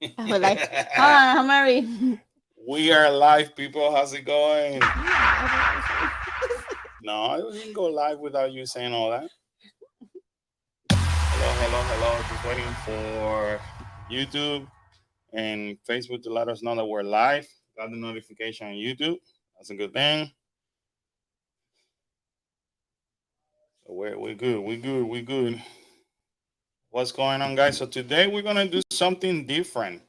I was like, hi, I'm Mary. We are live, people. How's it going? Yeah, No, I didn't go live without you saying all that. Hello, hello, hello. Just waiting for YouTube and Facebook to let us know that we're live. Got the notification on YouTube. That's a good thing. So we're good. We're good. We're good. What's going on, guys? So today we're gonna do something different.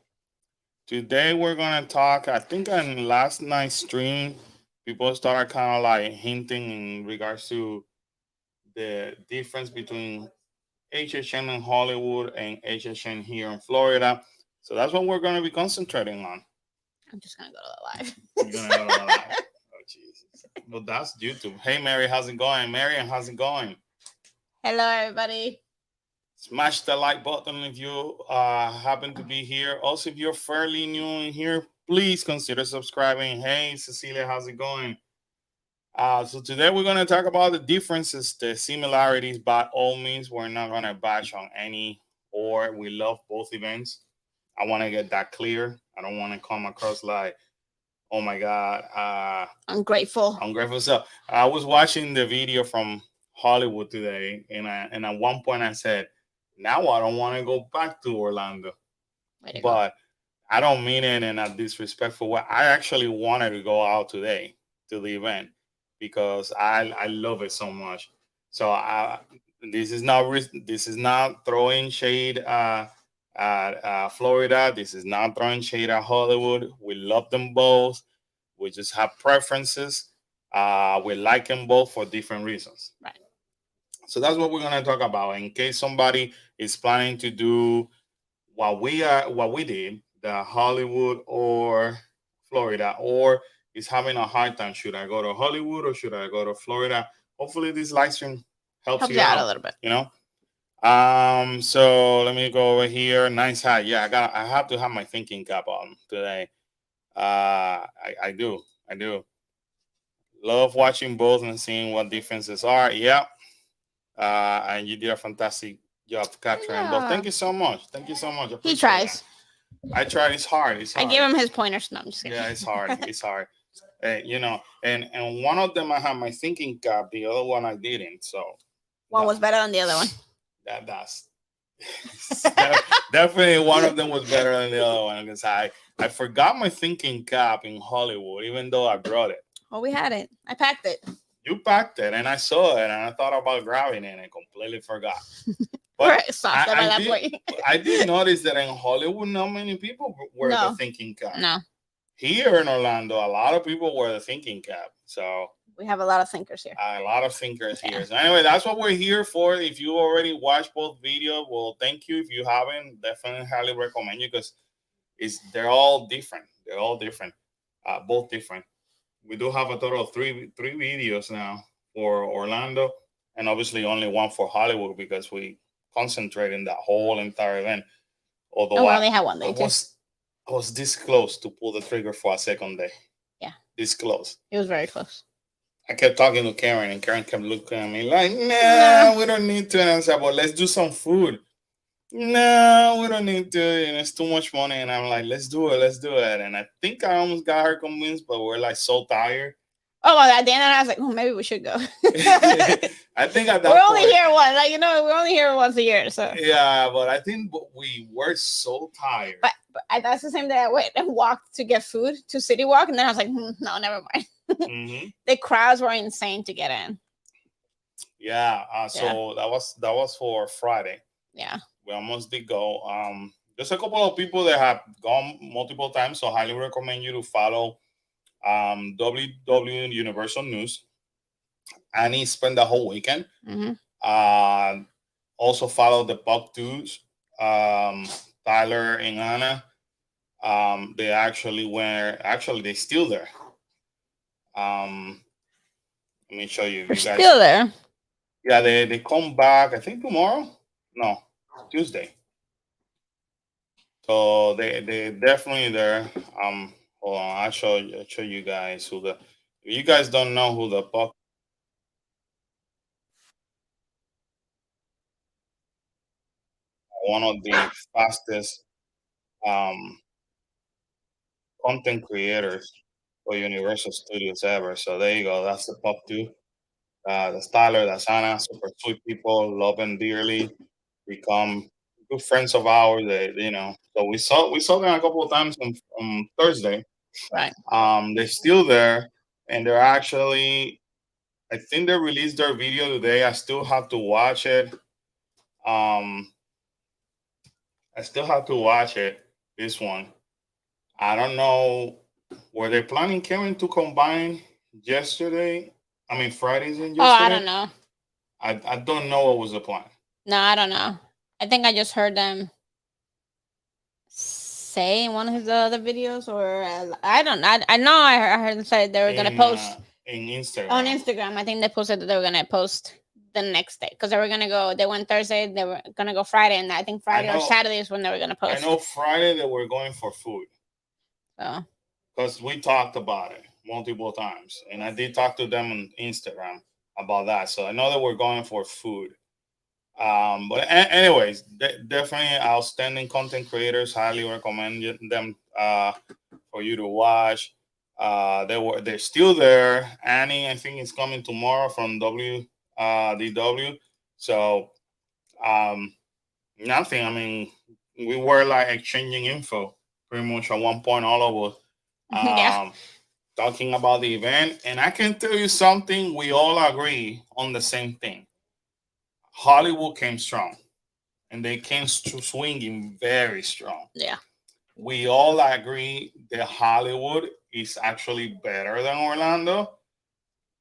Today we're gonna talk. I think on last night's stream, people started kind of like hinting in regards to the difference between HHN in Hollywood and HHN here in Florida. So that's what we're gonna be concentrating on. I'm just gonna go to the live. You're gonna go to the live. Oh Jesus! Well, that's YouTube. Hey Mary, how's it going? Marian, how's it going? Hello, everybody. Smash the like button if you happen to be here. Also, if you're fairly new in here, please consider subscribing. Hey, Cecilia, how's it going? So today we're going to talk about the differences, the similarities. By all means, we're not going to bash on any or we love both events. I want to get that clear. I don't want to come across like, oh my God, Ungrateful. ungrateful. So I was watching the video from Hollywood today, and at one point I said, now I don't want to go back to Orlando. Way to go. But I don't mean it in a disrespectful way. I actually wanted to go out today to the event because I love it so much. So this is not throwing shade at Florida. This is not throwing shade at Hollywood. We love them both. We just have preferences. We like them both for different reasons. Right. So that's what we're gonna talk about. In case somebody is planning to do what we did, the Hollywood or Florida, or is having a hard time. Should I go to Hollywood or should I go to Florida? Hopefully, this live stream helps Helps you you out a out. little bit. You know. So let me go over here. Nice hat. Yeah, I have to have my thinking cap on today. I do. I do. Love watching both and seeing what differences are. Yeah. And you did a fantastic job capturing both. Thank Yeah. you so much. Thank you so much. I He appreciate tries. that. I tried. It's hard. It's I hard. gave him his pointers. No, I'm just kidding. Yeah, it's hard. It's hard. You know, and one of them I had my thinking cap. The other one I didn't. So One was better than the other one. that's definitely one of them was better than the other one because I forgot my thinking cap in Hollywood, even though I brought it. Oh, we had it. I packed it. You packed it, and I saw it, and I thought about grabbing it, and I completely forgot. But We're exhausted by that did, point. I did notice that in Hollywood, not many people wear No. the thinking cap. No. Here in Orlando, a lot of people wear the thinking cap. So We have a lot of thinkers here. a lot of thinkers here. So anyway, that's what we're here for. If you already watched both videos, well, thank you. If you haven't, definitely highly recommend you because they're all different. They're all different. Both different. We do have a total of three videos now for Orlando, and obviously only one for Hollywood because we concentrate in that whole entire event. Although we only had one day too. I was this close to pull the trigger for a second day. Yeah. This close. It was very close. I kept talking to Karen, and Karen kept looking at me like, nah, we don't need to. And I said, well, let's do some food. No, we don't need to. And it's too much money. And I'm like, let's do it. Let's do it. And I think I almost got her convinced, but we're like so tired. Oh, well, at the end, I was like, oh, maybe we should go. I think at that we're only point, here once. Like, we're only here once a year. So yeah, but I think we were so tired. But that's the same day I went and walked to get food to City Walk, and then I was like, no, never mind. Mm-hmm. The crowds were insane to get in. Yeah. So that was for Friday. Yeah. We almost did go. There's a couple of people that have gone multiple times, so I highly recommend you to follow WW Universal News. Annie spent the whole weekend. Mm-hmm. Also follow the Buck Dudes, Tyler and Anna. They actually were they still there. Let me show you. They're You guys still there. Yeah, they come back. I think tomorrow. No, Tuesday. So they definitely there. Hold on, I'll show you guys who the. If you guys don't know who the Buck. One of the fastest um, content creators for Universal Studios ever. So there you go. That's the top two. That's Tyler, that's Anna, super sweet people, love them dearly, become good friends of ours. So we saw them a couple of times on Thursday. Right. They're still there, and they're actually. I think they released their video today. I still have to watch it. Um, I still have to watch it. This one. I don't know. Were they planning, Kevin, to combine yesterday? I mean, Fridays and Oh, I yesterday? don't know. I don't know what was the plan. No, I don't know. I think I just heard them say in one of the other videos, or I don't know. I know I heard them say they were gonna post In Instagram. on Instagram. I think they posted that they were gonna post the next day because they were gonna go. They went Thursday. They were gonna go Friday, and I think Friday or Saturday is when they were gonna post. I know Friday they were going for food. So. Because we talked about it multiple times, and I did talk to them on Instagram about that. So I know that we're going for food. Anyways, definitely outstanding content creators. Highly recommend them for you to watch. They're still there. Annie, I think, is coming tomorrow from DW. So nothing. I mean, we were like exchanging info pretty much at one point, all of us. Yeah. Talking about the event, and I can tell you something, we all agree on the same thing. Hollywood came strong, and they came swinging very strong. Yeah. We all agree that Hollywood is actually better than Orlando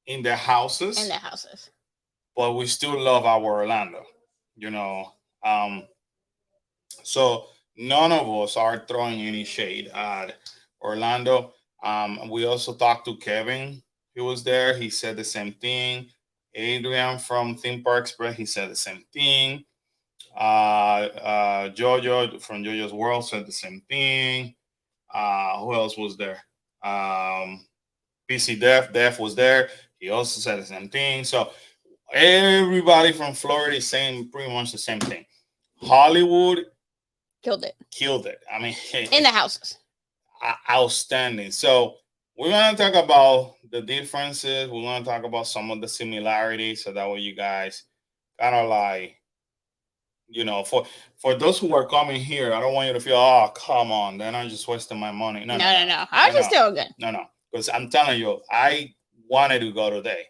in the houses. In the houses. But we still love our Orlando, you know. So none of us are throwing any shade at Orlando. We also talked to Kevin. He was there. He said the same thing. Adrian from Theme Park Express, he said the same thing. Jojo from Jojo's World said the same thing. Who else was there? PC Def was there. He also said the same thing. So everybody from Florida is saying pretty much the same thing. Hollywood killed it. I mean, in the houses. Outstanding. So we're gonna talk about the differences. We're gonna talk about some of the similarities, so that way you guys kind of like, for those who are coming here, I don't want you to feel, oh, come on, then I'm just wasting my money. No. I was still good. No, because I'm telling you, I wanted to go today,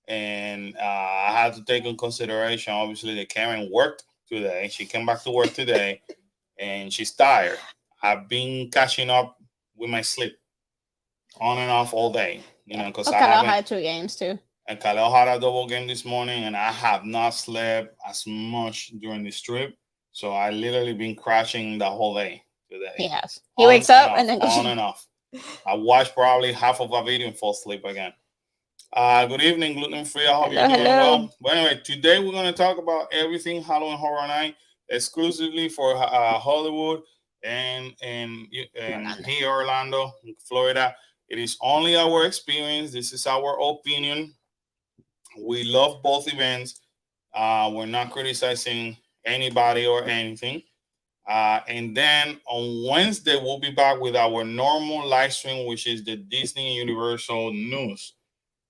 and I had to take in consideration, obviously, that Karen worked today. She came back to work today, and she's tired. I've been catching up with my sleep on and off all day, because I had 2 games too. And Kaleo had a double game this morning, and I have not slept as much during this trip. So I literally been crashing the whole day today. He has. He wakes up and then goes on and off. I watched probably half of a video and fall asleep again. Good evening, gluten free. I hope you're doing well. But anyway, today we're going to talk about everything Halloween Horror Night exclusively for Hollywood and here Orlando, Florida. It is only our experience. This is our opinion. We love both events. We're not criticizing anybody or anything. And then on Wednesday, we'll be back with our normal live stream, which is the Disney and Universal news.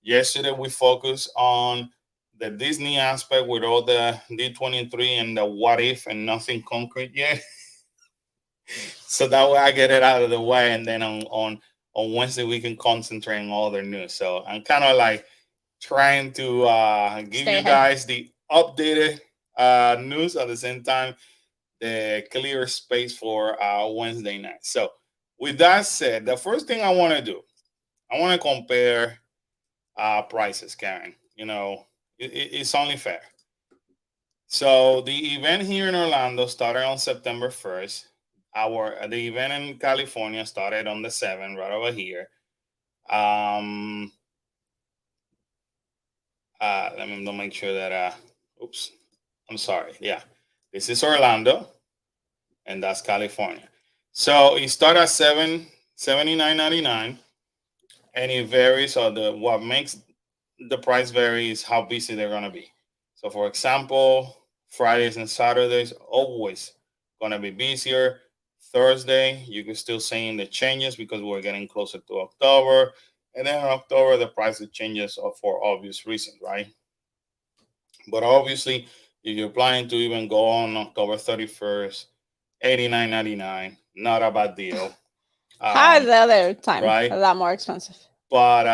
Yesterday, we focused on the Disney aspect with all the D23 and the what if and nothing concrete yet. So that way I get it out of the way. And then on Wednesday, we can concentrate on all their news. So I'm kind of like trying to give you guys the updated news at the same time, the clear space for Wednesday night. So with that said, the first thing I want to do, I want to compare prices, Karen. It's only fair. So the event here in Orlando started on September 1st. The event in California started on the 7th, right over here. Let me make sure that oops, I'm sorry. Yeah, this is Orlando, and that's California. So it started at $79.99, and it varies. So what makes the price vary is how busy they're gonna be. So for example, Fridays and Saturdays always gonna be busier. Thursday. You can still see the changes because we're getting closer to October. And then in October, the price changes for obvious reasons, right? But obviously, if you're planning to even go on October 31st, $89.99, not a bad deal. How is the other time? Right? A lot more expensive. But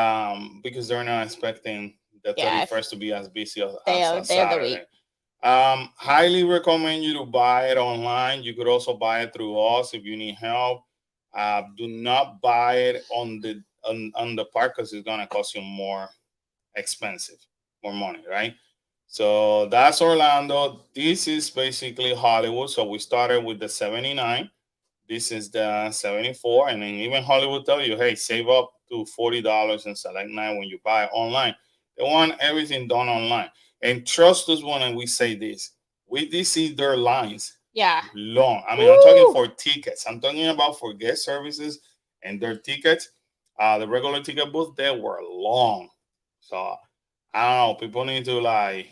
because they're not expecting the Yeah, 31st to be as busy as day of the Saturday. week. Highly recommend you to buy it online. You could also buy it through us if you need help. Do not buy it on the park because it's gonna cost you more money, right? So that's Orlando. This is basically Hollywood. So we started with the 79. This is the 74. And then even Hollywood tell you, hey, save up to $40 and select 9 when you buy online. They want everything done online. And trust us when we say this. We see their lines. Yeah. Long. I mean, I'm talking for tickets. I'm talking about for guest services and their tickets. The regular ticket booth, they were long. So I don't know. People need to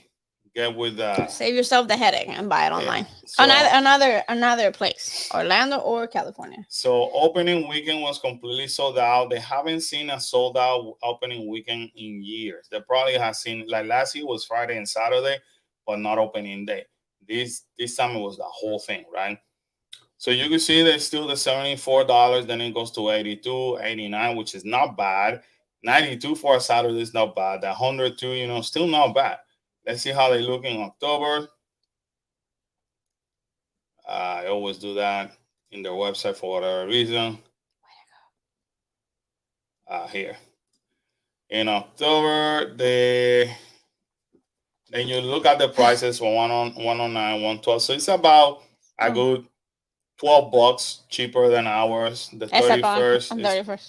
get with save yourself the headache and buy it online. So, another place, Orlando or California. So opening weekend was completely sold out. They haven't seen a sold out opening weekend in years. They probably have seen, like last year was Friday and Saturday, but not opening day. This time it was the whole thing, right? So you can see there's still the $74, then it goes to $82, $89, which is not bad. $92 for a Saturday is not bad. The $102, still not bad. Let's see how they look in October. I always do that in their website for whatever reason. Here. In October, then you look at the prices for 109, 112. So it's about a good $12 cheaper than ours. The 31st is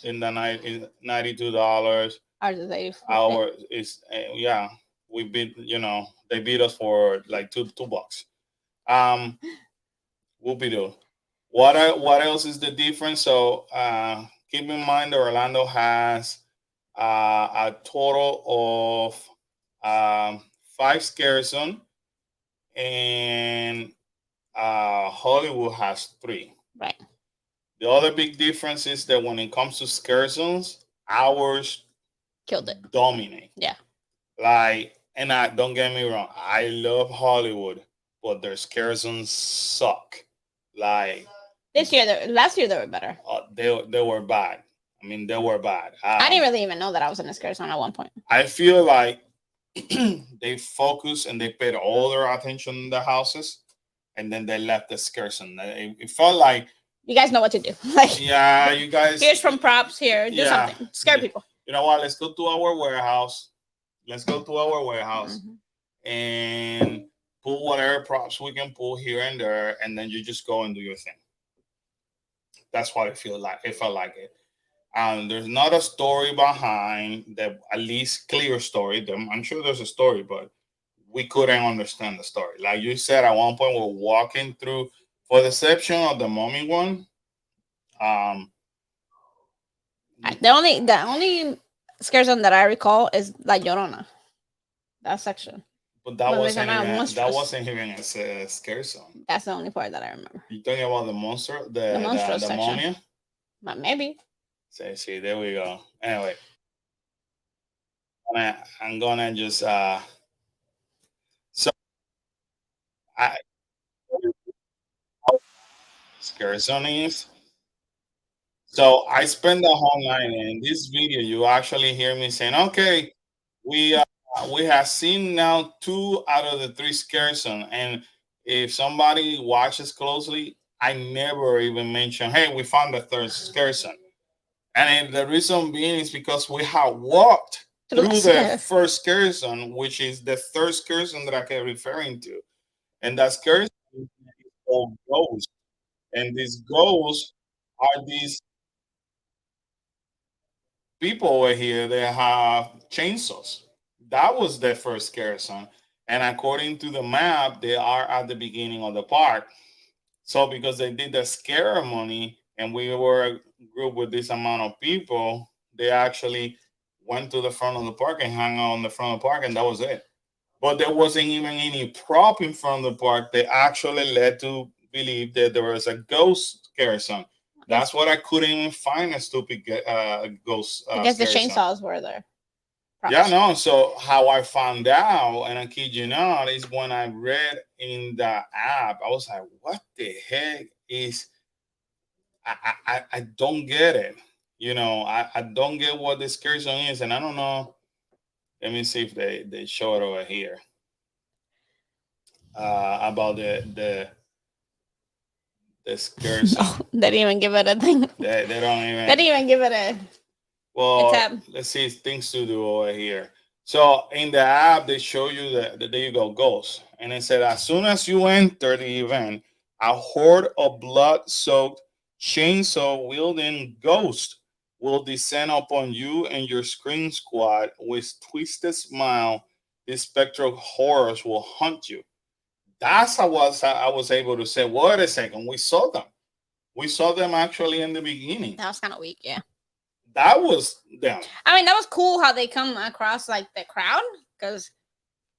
in the night is $92. Ours is 84. Our is we beat they beat us for like $2. Whoopie-doo. What else is the difference? So keep in mind that Orlando has a total of 5 scare zones, and Hollywood has 3. Right. The other big difference is that when it comes to scare zones, ours killed it. Dominate. Yeah. And don't get me wrong, I love Hollywood, but their scare zones suck. Last year they were better. They were bad. I mean, they were bad. I didn't really even know that I was in a scare zone at one point. I feel like they focused and they paid all their attention in the houses, and then they left the scare zone. It felt like you guys know what to do. You guys. Here's from props. Here, do something. Scare people. You know what? Let's go to our warehouse. And pull whatever props we can pull here and there, and then you just go and do your thing. That's what it felt like. It felt like it. There's not a story behind the at least clear story. I'm sure there's a story, but we couldn't understand the story. Like you said, at one point we're walking through, for the exception of the mummy one. The only scare zone that I recall is La Llorona. That section. But that wasn't even a scare zone. That's the only part that I remember. You talking about the monster, the mummy? Maybe. See, there we go. Anyway, I'm gonna just so scare zone is. So I spend the whole night, and in this video, you actually hear me saying, "Okay, we have seen now 2 out of the 3 scare zones." And if somebody watches closely, I never even mention, "Hey, we found the 3rd scare zone." And the reason being is because we have walked through the 1st scare zone, which is the 3rd scare zone that I kept referring to, and that scare zone is called ghosts, and these ghosts are these people over here. They have chainsaws. That was their 1st scare zone, and according to the map, they are at the beginning of the park. So because they did the ceremony and we were a group with this amount of people, they actually went to the front of the park and hung out on the front of the park, and that was it. But there wasn't even any prop in front of the park. They actually led to believe that there was a ghost scare zone. That's what I couldn't even find a stupid ghost. I guess the scare zone. chainsaws were there. Yeah, no. So how I found out, and I kid you not, is when I read in the app, I was like, "What the heck is?" I don't get it. You know, I don't get what the scare zone is, and I don't know. Let me see if they show it over here about the scare zone. No, they didn't even give it a thing. They don't even. They didn't even give it a. Well, let's see things to do over here. So in the app, they show you that there you go, ghosts. And it said, as soon as you enter the event, a horde of blood-soaked, chainsaw-wielding ghosts will descend upon you and your scream squad with twisted smile. These spectral horrors will hunt you. That's how I was able to say, wait a second, we saw them. We saw them actually in the beginning. That was kind of weak, yeah. That was them. I mean, that was cool how they come across like the crowd, because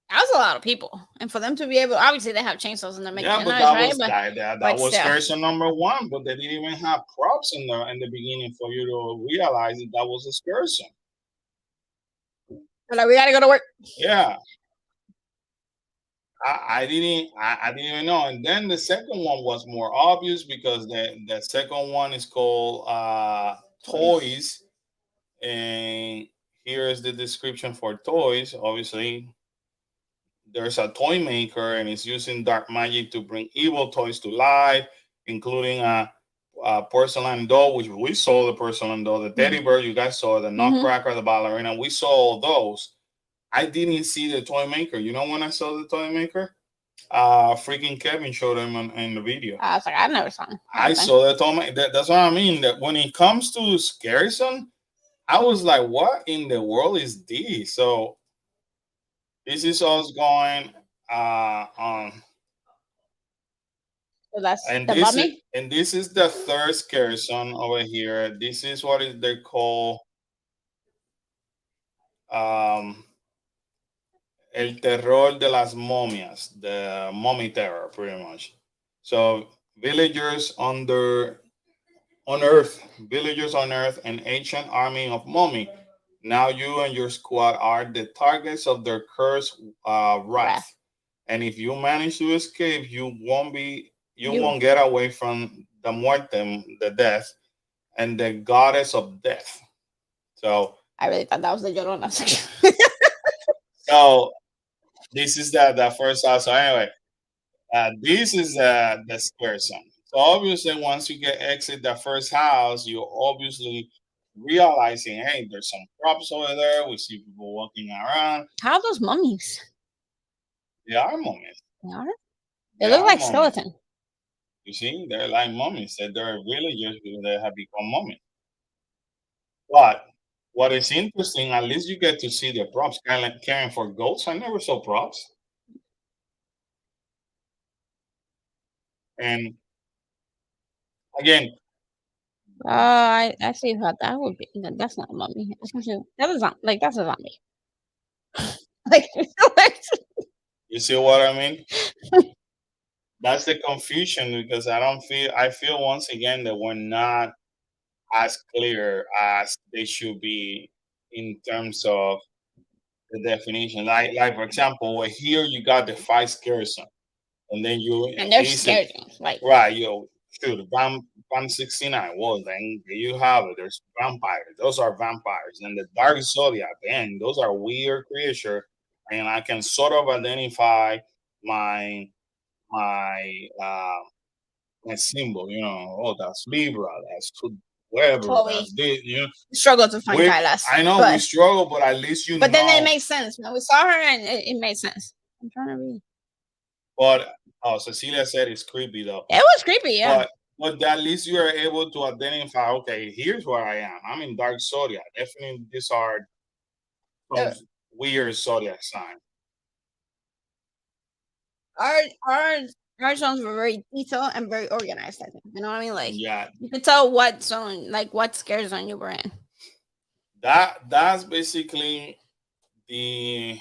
that was a lot of people, and for them to be able, obviously they have chainsaws and they're making noise, right? That was person number one, but they didn't even have props in the beginning for you to realize that was a excursion. But like, we gotta go to work. Yeah. I didn't even know. And then the second one was more obvious because the second one is called Toys. And here is the description for Toys. Obviously, there's a toy maker and it's using dark magic to bring evil toys to life, including a porcelain doll, which we saw the porcelain doll, the teddy bear, you guys saw, the nutcracker, the ballerina. We saw all those. I didn't see the toy maker. You know when I saw the toy maker? Freaking Kevin showed him in the video. I was like, I never saw him. I saw the toy maker. That's what I mean. That when it comes to scary zone, I was like, what in the world is this? So this is us going on. So that's and the mummy? And this is the third scary zone over here. This is what they call El terror de las momias, the mummy terror, pretty much. So villagers on Earth, an ancient army of mummy. Now you and your squad are the targets of their cursed wrath. And if you manage to escape, you won't get away from the muerte, the death, and the goddess of death. So I really thought that was the Llorona section. So this is the first house. So anyway, this is the square zone. So obviously, once you exit the first house, you're obviously realizing, hey, there's some props over there. We see people walking around. How are those mummies? They are mummies. They are? They look like skeletons. You see, they're like mummies. They're villagers that have become mummies. But what is interesting, at least you get to see the props. Caring for goats, I never saw props. And again, I actually thought that would be. No, that's not a mummy. That is not like that's a zombie. Like, you see what I mean? That's the confusion because I feel once again that we're not as clear as they should be in terms of the definition. Like for example, here you got the 5 scare zone, and then and they're scared. Like right, shoot, Bam 69. Well, then you have it. There's vampires. Those are vampires, and the Dark Zodiac. Then those are weird creatures, and I can sort of identify my symbol. That's Libra. That's whatever. That's this, struggle to find Kailas. I know we struggle, but at least you know. But then it makes sense. We saw her and it made sense. I'm trying to read. But Cecilia said it's creepy though. It was creepy, yeah. But at least you are able to identify. Okay, here's where I am. I'm in Dark Zodiac. Definitely, these are some weird zodiac sign. Our zones were very detailed and very organized. I think you know what I mean. Like, yeah, you could tell what zone, like what scare zone you were in. That's basically the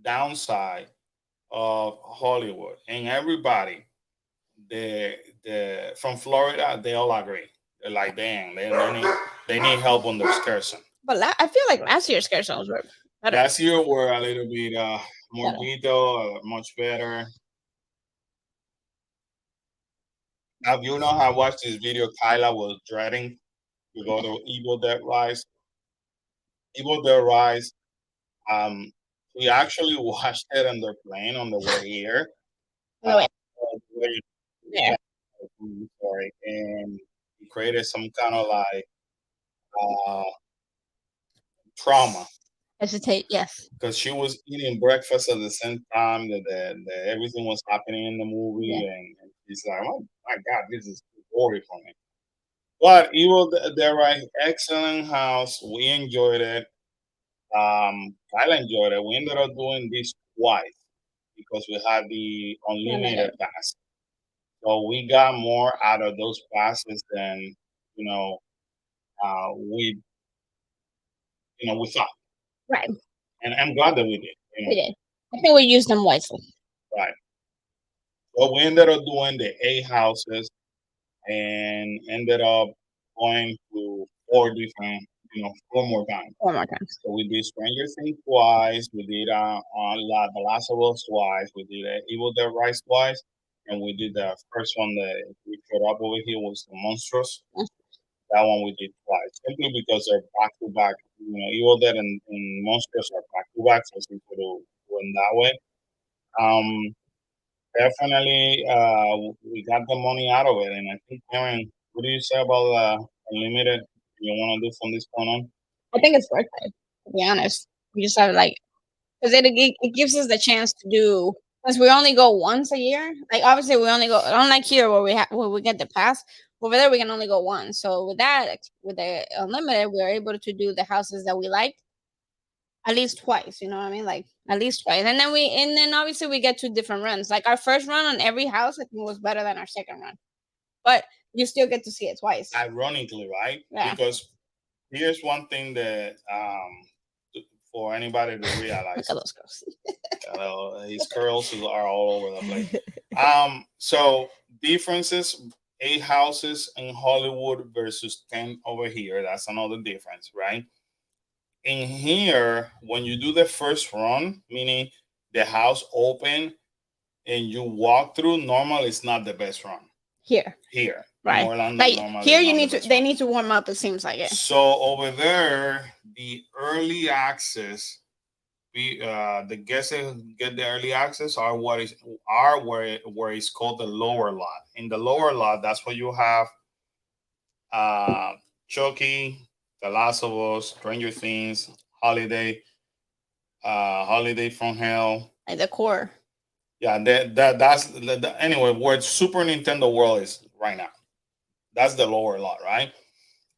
downside of Hollywood, and everybody the from Florida, they all agree. They're like, dang, they need help on the excursion. But I feel like last year's excursions were better. Last year were a little bit more Better. detailed, much better. Now, you know, I watched this video. Kyla was dreading to go to Evil Dead Rise. Evil Dead Rise. We actually watched it on the plane on the way here. Oh, Yeah. Sorry, and he created some kind of like uh, trauma Hesitate, yes. because she was eating breakfast at the same time that everything was happening in the movie, Yeah. and she's like, "Oh my God, this is too gory for me." But Evil Dead Rise, excellent house. We enjoyed it. Kyle enjoyed it. We ended up doing this twice because we had the unlimited pass. So we got more out of those passes than you know we we thought. Right. And I'm glad that we did. We did. I think we used them wisely. Right. So we ended up doing the 8 houses and ended up going to 4 more times. 4 more times. So we did Stranger Things twice. We did The Last of Us twice. We did Evil Dead Rise twice. And we did the first one that we put up over here was the Monstrous. That one we did twice, simply because they're back to back. Evil Dead and Monsters are back to back, so we could do it that way. Definitely, we got the money out of it, and I think, Karen, what do you say about unlimited? You want to do from this point on? I think it's worth it. To be honest, we just have because it gives us the chance to do. Since we only go once a year, like obviously we only go, unlike here where we get the pass. Over there we can only go once. So with the unlimited, we're able to do the houses that we like at least twice. You know what I mean? Like at least twice, and then obviously we get 2 different runs. Like our first run on every house, I think was better than our second run, but you still get to see it twice. Ironically, right? Yeah. Because here's one thing that for anybody to realize. Look at those girls. His curls are all over the place. So differences: 8 houses in Hollywood versus 10 over here. That's another difference, right? In here, when you do the first run, meaning the house open and you walk through, normal it's not the best run. Here. Right. Orlando, like here they need to warm up, it seems like it. So over there, the early access, the guests that get the early access are where it's called the lower lot. In the lower lot, that's where you have Chucky, The Last of Us, Stranger Things, Holiday from Hell, like the core. Yeah, that's anyway where Super Nintendo World is right now. That's the lower lot, right?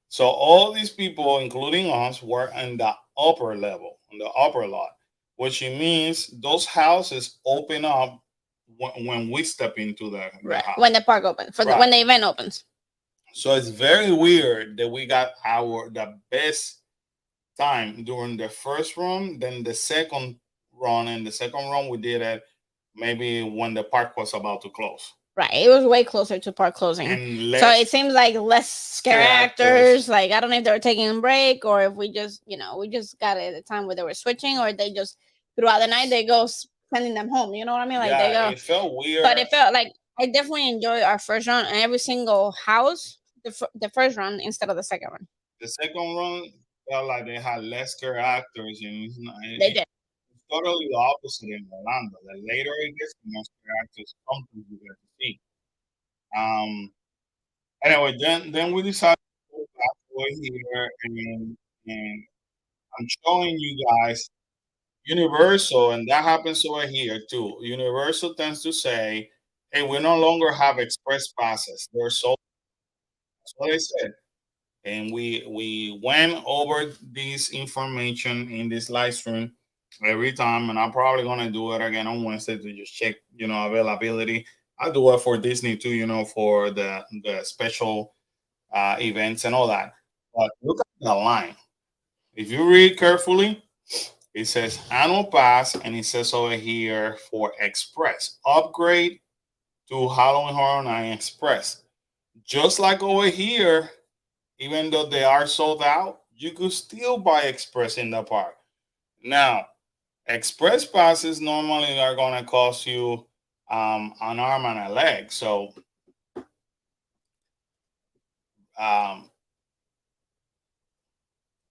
So all these people, including us, were in the upper level, in the upper lot, which means those houses open up when we step into the house. When the park opens, when the event opens. So it's very weird that we got the best time during the first run, then the second run, and the second run we did it maybe when the park was about to close. Right, it was way closer to park closing, so it seems like less scare actors. Like I don't know if they were taking a break or if we just got it at a time where they were switching, or they just throughout the night they go sending them home. You know what I mean? Like they go. It felt weird, but it felt like I definitely enjoyed our first run and every single house. The first run instead of the second run. The second run felt like they had less scare actors, and they did. It's totally the opposite in Orlando. The later it gets, the more scare actors sometimes you get to see. Anyway, then we decided to go back over here, and I'm showing you guys Universal, and that happens over here too. Universal tends to say, "Hey, we no longer have express passes. They're sold." That's what they said. And we went over this information in this live stream every time, and I'm probably gonna do it again on Wednesday to just check, availability. I do it for Disney too, for the special events and all that. But look at the line. If you read carefully, it says annual pass, and it says over here for express upgrade to Halloween Horror Night Express. Just like over here, even though they are sold out, you could still buy Express in the park. Now, Express passes normally are going to cost you an arm and a leg. So, um,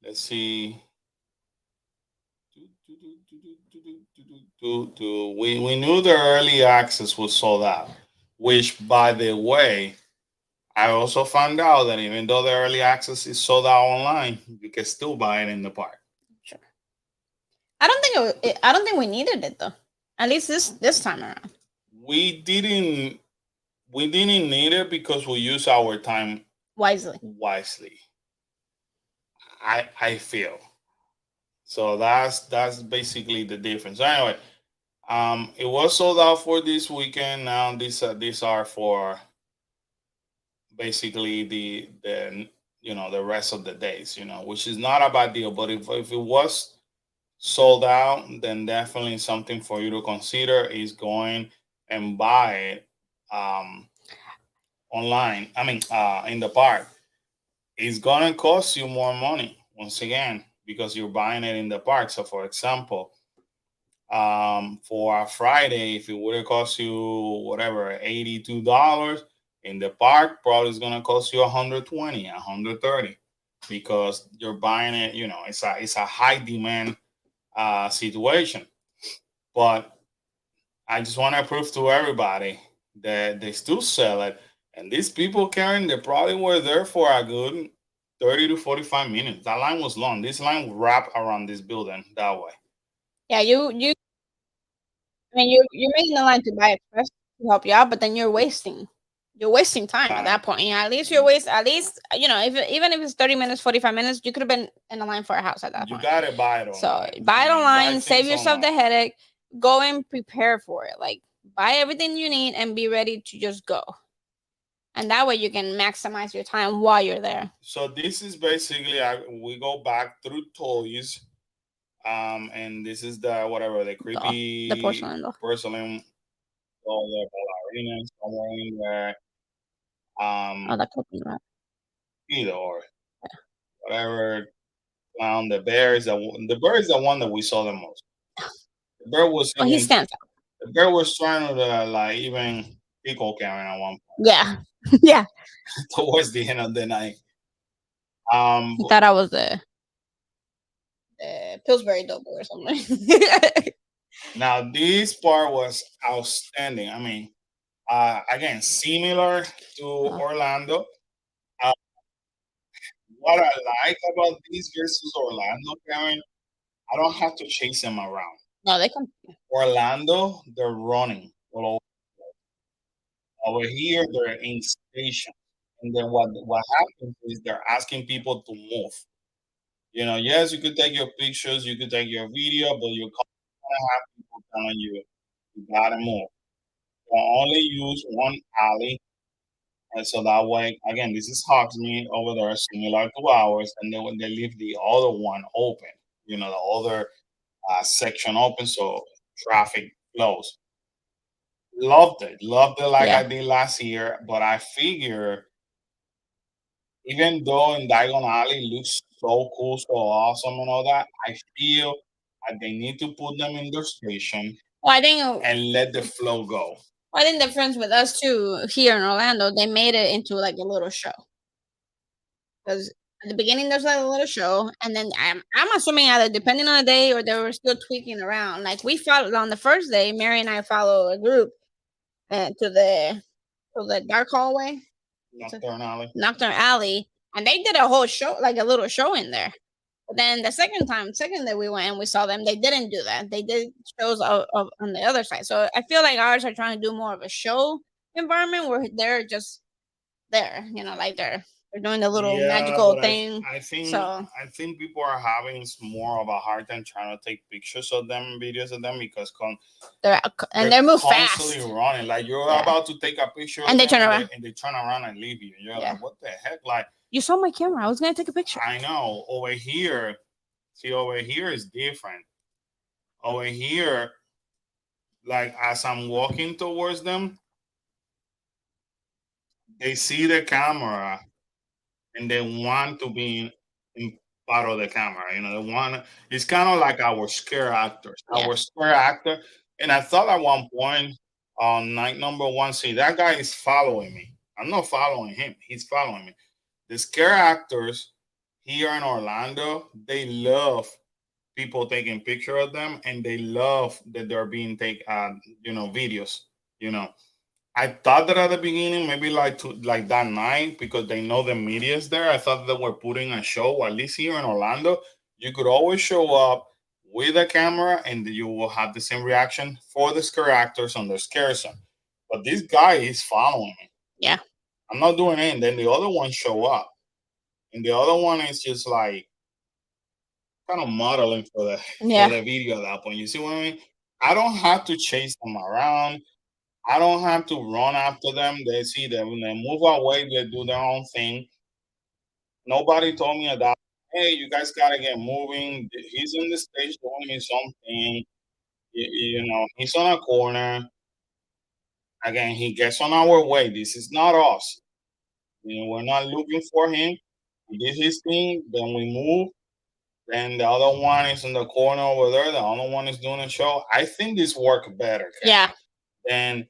let's see. We knew the early access was sold out, which, by the way, I also found out that even though the early access is sold out online, you can still buy it in the park. Sure. I don't think I don't think we needed it though. At least this time around. We didn't need it because we use our time wisely. I feel. So that's basically the difference. Anyway, it was sold out for this weekend. Now these are for basically the the rest of the days. Which is not a bad deal. But if it was sold out, then definitely something for you to consider is going and buy it online. I mean, in the park. It's gonna cost you more money once again because you're buying it in the park. So, for example, for a Friday, if it would have cost you whatever $82 in the park, probably it's gonna cost you 120, 130 because you're buying it. It's a high demand situation. But I just want to prove to everybody that they still sell it. And these people, Karen, they probably were there for a good 30 to 45 minutes. That line was long. This line wrapped around this building that way. Yeah, I mean, you're making the line to buy Express to help you out, but then you're wasting time at that point. At least even if it's 30 minutes, 45 minutes, you could have been in the line for a house at that point. You gotta buy it online. So buy it online, save yourself the headache, go and prepare for it. Like buy everything you need and be ready to just go. And that way you can maximize your time while you're there. So this is basically we go back through toys. And this is the creepy the porcelain all the ballerinas somewhere in there. That could be right. Either or whatever. Clown. The bear is the one that we saw the most. The bear was. He stands out. The bear was trying to like even pickle Karen at one point. Yeah, yeah. Towards the end of the night. He thought I was the Pillsbury Doughboy or something. Now this part was outstanding. I mean, again, similar to Orlando. What I like about these versus Orlando, Karen, I don't have to chase them around. No, they come. Orlando, they're running all over. Over here, they're in station, and then what happens is they're asking people to move. Yes, you could take your pictures, you could take your video, but you're gonna have people telling you gotta move. You only use one alley, and so that way, again, this is Hogsmeade over there, similar to ours, and then when they leave the other one open, the other section open, so traffic flows. Loved it like I did last year, but I figure even though in Diagon Alley looks so cool, so awesome, and all that, I feel that they need to put them in their station. Well, I think, and let the flow go. Well, I think the difference with us too here in Orlando, they made it into like a little show. Because at the beginning there's like a little show, and then I'm assuming either depending on the day or they were still tweaking around. Like we followed on the first day, Mary and I follow a group to the dark hallway, Nocturne Alley, and they did a whole show, like a little show in there. But then the second that we went and we saw them, they didn't do that. They did shows on the other side. So I feel like ours are trying to do more of a show environment where they're just there, like they're doing the little magical thing. I think people are having more of a hard time trying to take pictures of them, videos of them, because they move fast, constantly running. Like you're about to take a picture, and they turn around, and leave you. And you're like, what the heck? Like you saw my camera. I was gonna take a picture. I know. Over here is different. Over here, like as I'm walking towards them, they see the camera and they want to be in part of the camera. You know, they want. It's kind of like our scare actors, Yeah. our scare actor. And I thought at one point on night number one, see that guy is following me. I'm not following him. He's following me. The scare actors here in Orlando, they love people taking picture of them, and they love that they're being take videos. You know, I thought that at the beginning, maybe like that night, because they know the media is there. I thought that we're putting a show. At least here in Orlando, you could always show up with a camera, and you will have the same reaction for the scare actors on the scare zone. But this guy is following me. Yeah. I'm not doing it. And then the other one show up, and the other one is just like kind of modeling for the Yeah. video at that point. You see what I mean? I don't have to chase them around. I don't have to run after them. They see them when they move away, they do their own thing. Nobody told me that. Hey, you guys gotta get moving. He's on the stage doing his own thing. He's on a corner. Again, he gets on our way. This is not us. We're not looking for him. He did his thing. Then we move. Then the other one is in the corner over there. The other one is doing a show. I think this worked better, Yeah. than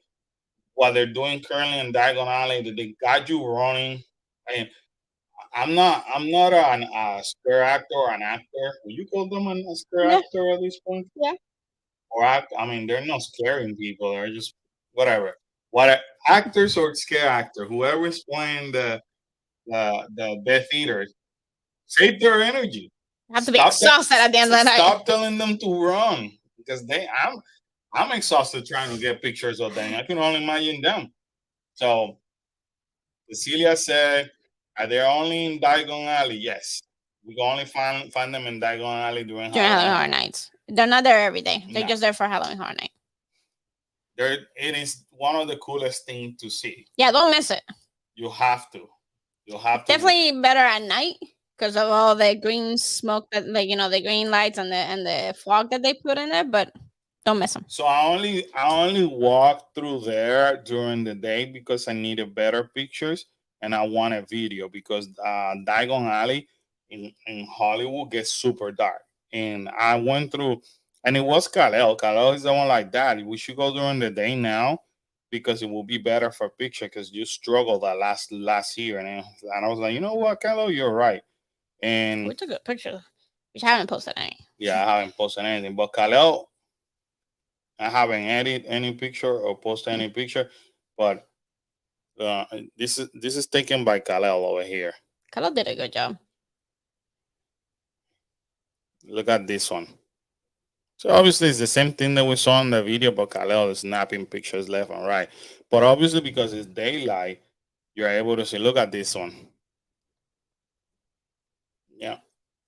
what they're doing currently in Diagon Alley. That they got you running. I mean, I'm not a scare actor or an actor. Would you call them a scare Yeah. actor at this point? Yeah. Or act? I mean, they're not scaring people. They're just whatever. What actors or scare actor? Whoever is playing the Death Eaters, save their energy. Have to be exhausted at the end of the night. Stop telling them to run, because I'm exhausted trying to get pictures of them. I can only imagine them. So Cecilia said, are they only in Diagon Alley? Yes. We can only find them in Diagon Alley during Halloween Horror Nights. They're not there every day. They're No. just there for Halloween Horror Night. It is one of the coolest things to see. Yeah, don't miss it. You have to. Definitely better at night because of all the green smoke that, the green lights and the fog that they put in there. But don't miss them. So I only walked through there during the day because I needed better pictures and I wanted video, because Diagon Alley in Hollywood gets super dark. And I went through, and it was Kalel. Kalel is the one like that. We should go during the day now because it will be better for picture, because you struggled that last year. And I was like, you know what, Kalel, you're right. And we took a picture. We haven't posted any. Yeah, I haven't posted anything. But Kalel, I haven't edited any picture or posted any picture, but this is taken by Kalel over here. Kalel did a good job. Look at this one. So obviously it's the same thing that we saw in the video, but Kalel is snapping pictures left and right. But obviously because it's daylight, you're able to see. Look at this one. Yeah.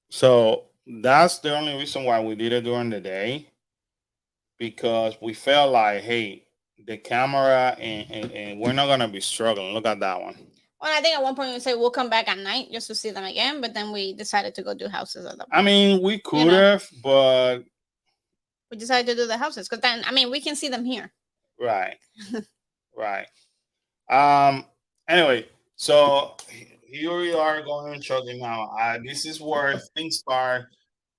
So that's the only reason why we did it during the day, because we felt like, hey, the camera and we're not gonna be struggling. Look at that one. Well, I think at one point we said we'll come back at night just to see them again, but then we decided to go do houses at the point. I mean, we could have, but we decided to do the houses because then, we can see them here. Right. Right. Anyway, so here we are going and chugging now. This is where things start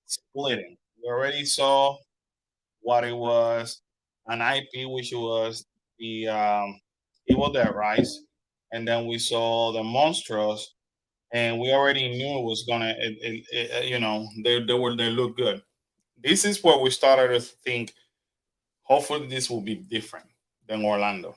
splitting. We already saw what it was, an IP, which was the Evil Dead Rise, and then we saw the Monstros, and we already knew it was gonna, they look good. This is where we started to think, hopefully this will be different than Orlando.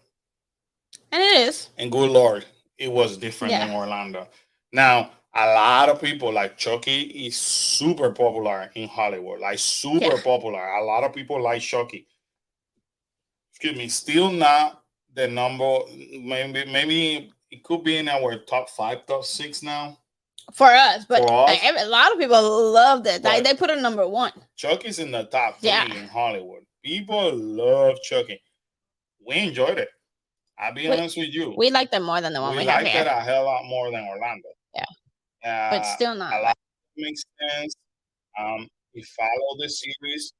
And it is. And good Lord, it was different than Orlando. Now, a lot of people, like Chucky is super popular in Hollywood, like super popular. A lot of people like Chucky. Excuse me, still not the number. Maybe it could be in our top 5, top 6 now. For us, but a lot of people loved it. They put it number 1. Chucky's in the top 3 in Hollywood. People love Chucky. We enjoyed it. I'll be honest with you. We liked it more than the one we have here. We liked it a hell lot more than Orlando. Yeah. But still not. A lot makes sense. We follow the series.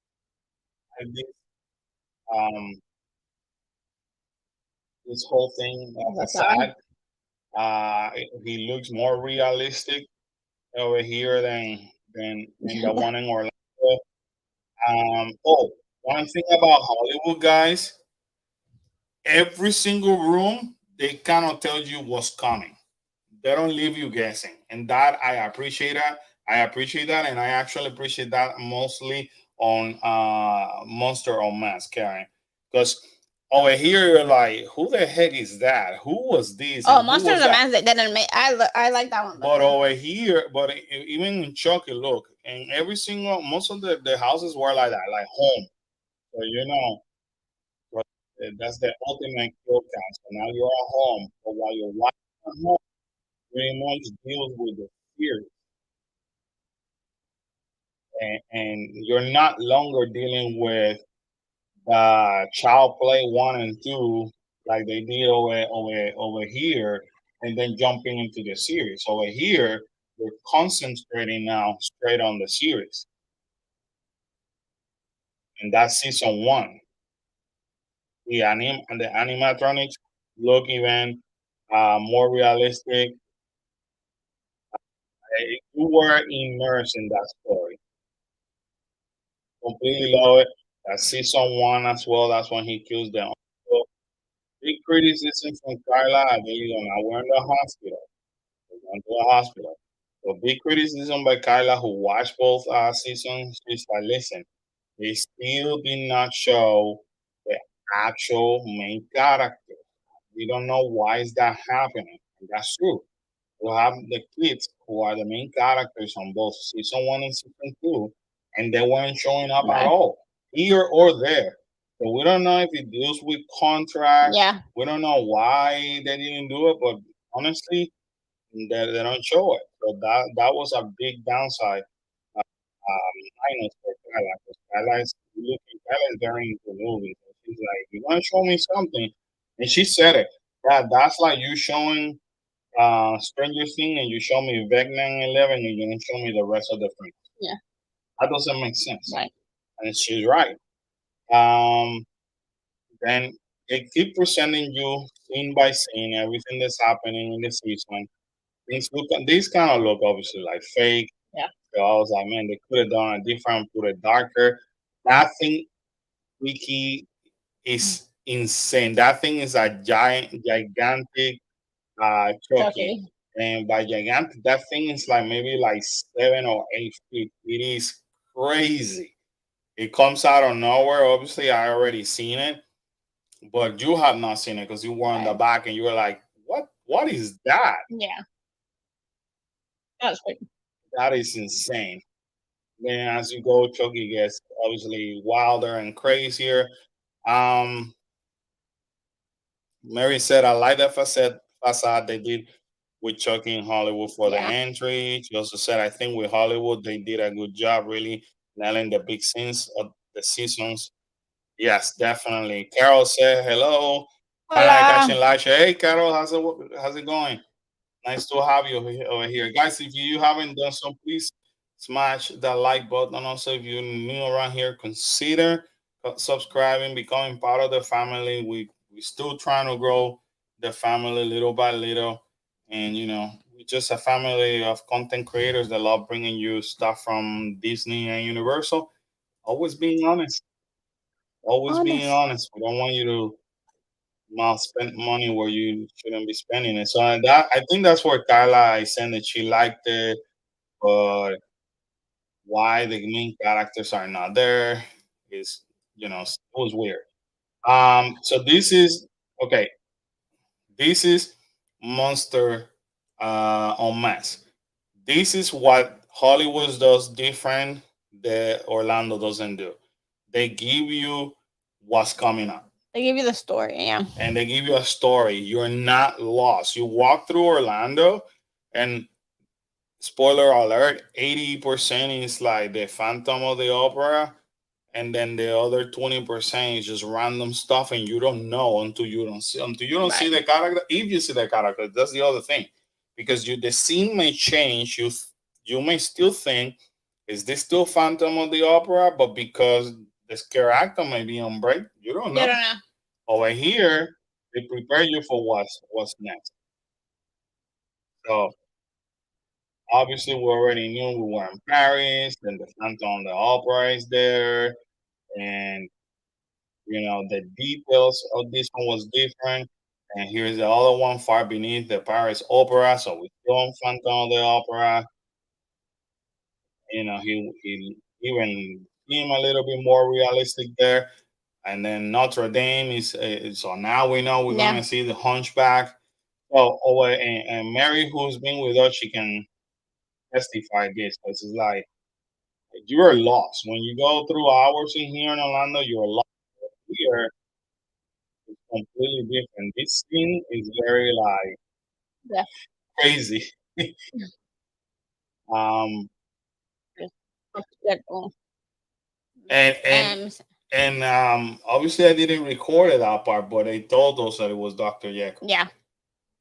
This whole thing aside, He looks more realistic over here than in the one in Orlando. Oh, one thing about Hollywood, guys, every single room they cannot tell you what's coming. They don't leave you guessing, and that I appreciate that. I appreciate that, and I actually appreciate that mostly on Monster on Mask, Karen, because over here you're like, who the heck is that? Who was this Oh, and who Monsters was and that? Man that didn't make. I like that one But better. over here, but even in Chucky, look, and every single most of the houses were like that, like home. So but that's the ultimate kill count. So now you're at home, but while you're watching at home, pretty much deals with the fear, and you're not longer dealing with child play 1 and 2 like they did over here, and then jumping into the series. Over here, we're concentrating now straight on the series, and that's season 1. The animatronics look even more realistic. You were immersed in that story. Completely love it. That's season 1 as well. That's when he kills them. So, big criticism from Carla. There you go. Now we're in the hospital. We're going to the hospital. So big criticism by Kyla, who watched both seasons. She's like, listen, they still did not show the actual main character. We don't know why is that happening. And that's true. We have the kids who are the main characters on both season 1 and season 2, and they weren't showing up at Right. all, here or there. So we don't know if it deals with contract. Yeah. We don't know why they didn't do it, but honestly, they don't show it. So that was a big downside. Minus for Kyla, because Kyla is very into movies. She's like, you want to show me something? And she said it. That's like you showing Stranger Things and you show me Vecna 11 and you don't show me the rest of the film. Yeah. That doesn't make sense. Right. And she's right. Um, then they keep presenting you scene by scene everything that's happening in the season. These kind of look obviously like fake. Yeah. So I was like, man, they could have done a different, put it darker. That thing, Wiki, is insane. That thing is a gigantic Chucky. Chucky. And by gigantic, that thing is like maybe like 7 or 8 feet. It is crazy. It comes out of nowhere. Obviously, I already seen it, but you have not seen it because you were on the Right. back and you were like, "What? What is that? Yeah. That's great. That is insane." Then as you go, Chucky gets obviously wilder and crazier. Um, Mary said, "I like that facade they did with Chucky in Hollywood for the Yeah. entry." She also said, "I think with Hollywood they did a good job, really nailing the big scenes of the seasons." Yes, definitely. Carol said, "Hello, Hi, Hola. catching live. Hey, Carol, how's it going? Nice to have you over here, guys. If you haven't done so, please smash that like button. And also, if you're new around here, consider subscribing, becoming part of the family. We still trying to grow the family little by little, and we're just a family of content creators that love bringing you stuff from Disney and Universal. Always being honest. Always being Honest. honest. We don't want you to not spend money where you shouldn't be spending it. So that I think that's where Carla I said that she liked it, but why the main characters are not there is it was weird. So this is okay. This is Monster on Mass. This is what Hollywood does different that Orlando doesn't do. They give you what's coming up. They give you the story. Yeah. And they give you a story. You're not lost. You walk through Orlando, and spoiler alert, 80% is like the Phantom of the Opera, and then the other 20% is just random stuff, and you don't know until you don't see Right. the character. If you see the character, that's the other thing, because the scene may change. You may still think, is this still Phantom of the Opera? But because this character may be on break, you don't You know. don't know. Over here, they prepare you for what's next. So obviously we already knew we were in Paris, and the Phantom the Opera is there, and the details of this one was different. And here's the other one, Far Beneath the Paris Opera. So we filmed Phantom the Opera. He even seemed a little bit more realistic there. And then Notre Dame is so now we know we're Yeah. gonna see the Hunchback. And Mary, who's been with us, she can testify this because it's like you're lost when you go through hours in here in Orlando. You're lost. Here it's completely different. This scene is very like Yeah. crazy. um, Good. Oh, and and um, and obviously I didn't record that part, but they told us that it was Dr. Jekyll. yeah.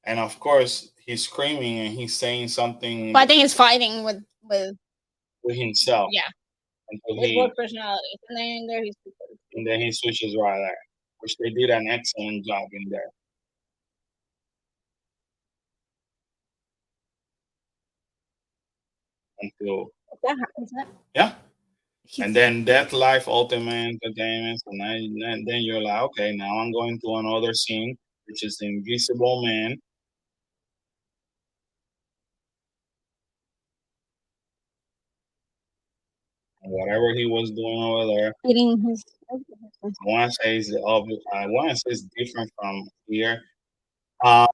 And of course, he's screaming and he's saying something But I think he's fighting with with himself yeah until with he both personalities, and then in there he's and then he switches right there, which they did an excellent job in there. Until is that yeah, and then Death Life Ultimate Entertainment. So now, and then you're like, okay, now I'm going to another scene, which is the Invisible Man. And whatever he was doing over there, eating his. I want to say is obvious. I want to say it's different from here. Uh,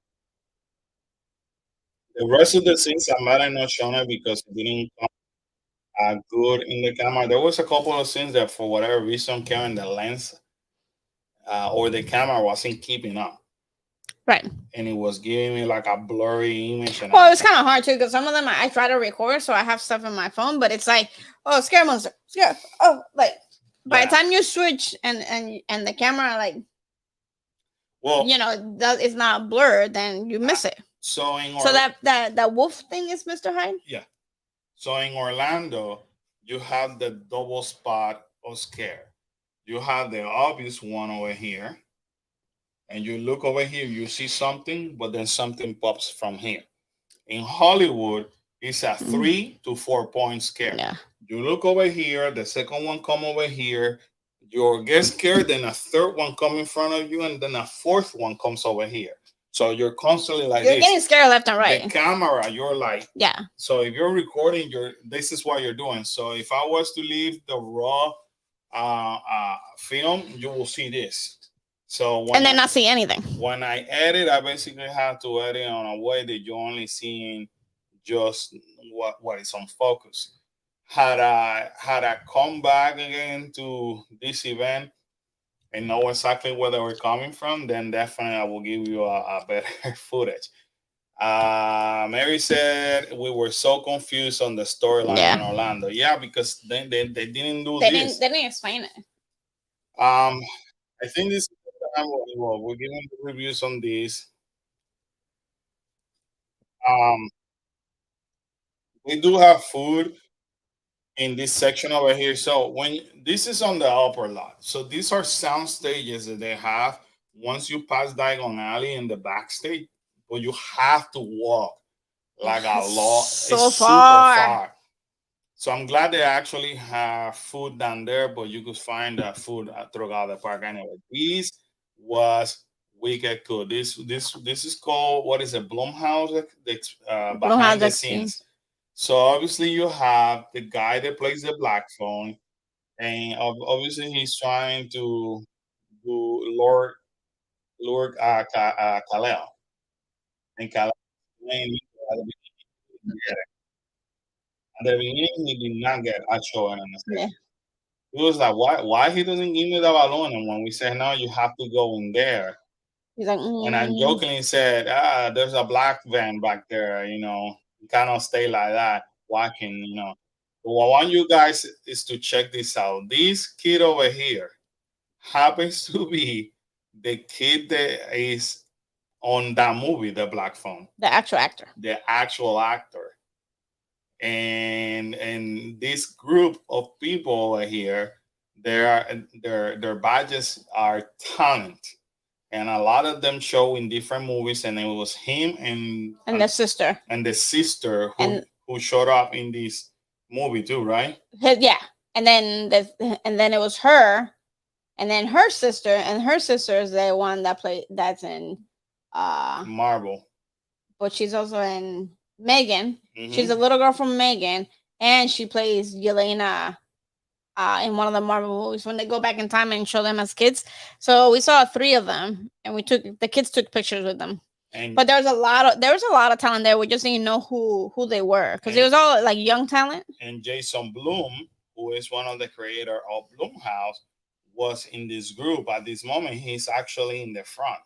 the rest of the scenes I might have not shown it because it didn't come good in the camera. There was a couple of scenes that, for whatever reason, carrying the lens or the camera wasn't keeping up. Right. And it was giving me like a blurry image. And Well, it's kind of hard too because some of them I try to record, so I have stuff in my phone, but it's like, oh, scare monster, scare. Oh, like by the time you switch and the camera well, it's not blurred, then you miss it. So that wolf thing is Mr. Hyde. Yeah. So in Orlando, you have the double spot of scare. You have the obvious one over here, and you look over here, you see something, but then something pops from here. In Hollywood, it's a 3 to 4 point scare. Yeah. You look over here, the second one come over here, you get scared, then a third one come in front of you, and then a fourth one comes over here. So you're constantly like you're getting scared left and right. The camera, you're like, yeah. So if you're recording, this is what you're doing. So if I was to leave the raw film, you will see this. So and then not see anything. When I edit, I basically have to edit on a way that you're only seeing just what is on focus. Had I come back again to this event and know exactly where they were coming from, then definitely I will give you a better footage. Mary said we were so confused on the storyline in Orlando. Yeah, because they didn't do this. They didn't explain it. I think this is the time we're giving the reviews on this. We do have food in this section over here. So when this is on the upper lot, so these are sound stages that they have once you pass Diagon Alley in the backstage, but you have to walk like a lot. So it's far. Super far. So I'm glad they actually have food down there, but you could find that food throughout the park anyway. This was wicked cool. This is called, what is it, Blumhouse? Behind the scenes. So obviously you have the guy that plays the black phone, and obviously he's trying to do Lord Kal-El. And Kal-El at the beginning he did not get a show in the stage. He was like, why he doesn't give me the balloon? And when we said no, you have to go in there. He's like, and I jokingly said, there's a black van back there, you cannot stay like that walking, What I want you guys is to check this out. This kid over here happens to be the kid that is on that movie, The Black Phone. The actual actor. The actual actor. And this group of people over here, their badges are talent. and a lot of them show in different movies, and it was him and the sister and the sister and who showed up in this movie too, right? yeah, and then it was her, and then her sister, and her sister is the one that's in Marvel, but she's also in Megan. mm-hmm. She's a little girl from Megan, and she plays Yelena in one of the Marvel movies when they go back in time and show them as kids. So we saw 3 of them, and the kids took pictures with them. But there was a lot of talent there. We just didn't know who they were because it was all like young talent. And Jason Blum, who is one of the creator of Blumhouse, was in this group at this moment. He's actually in the front,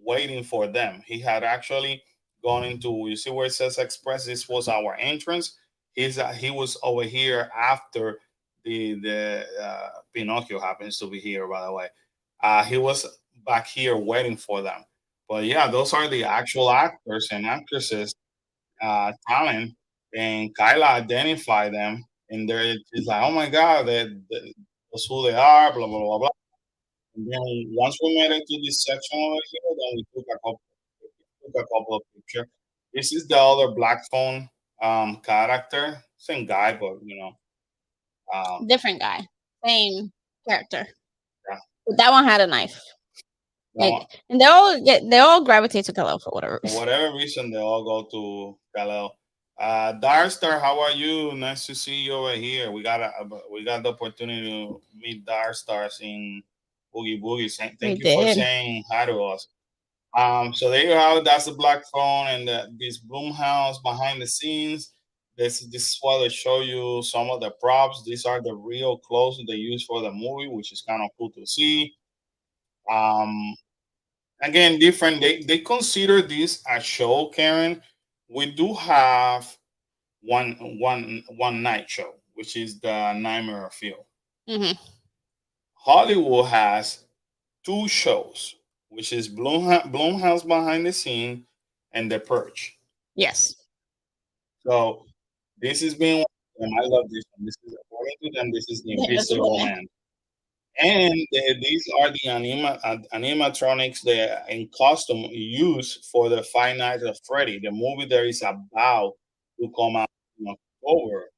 waiting for them. He had actually gone into, you see where it says Express. This was our entrance. He was over here after the Pinocchio happens to be here, by the way. He was back here waiting for them. But yeah, those are the actual actors and actresses talent, and Kyla identified them, and she's like, "Oh my God, that's who they are." Blah blah blah blah. And then once we made it to this section over here, then we took a couple of pictures. This is the other black phone character, same guy, but Different guy, same character. Yeah. But that one had a knife. And they all gravitate to Kal-El for whatever reason. For whatever reason, they all go to Kal-El. Darstar, how are you? Nice to see you over here. We got the opportunity to meet Darstars in Boogie Boogie. Thank you for saying hi to us. So there you have it. That's the black phone and this Blumhouse behind the scenes. This is why they show you some of the props. These are the real clothes that they use for the movie, which is kind of cool to see. Again, different. They consider this a show, Karen. We do have one night show, which is the Nightmare of Phil. Mm-hmm. Hollywood has 2 shows, which is Blumhouse Behind the Scene and The Purge. Yes. So this is being, and I love this one. This is according to them. This is the Invisible Man. And these are the animatronics that in costume used for the Five Nights at Freddy, the movie that is about to come out in October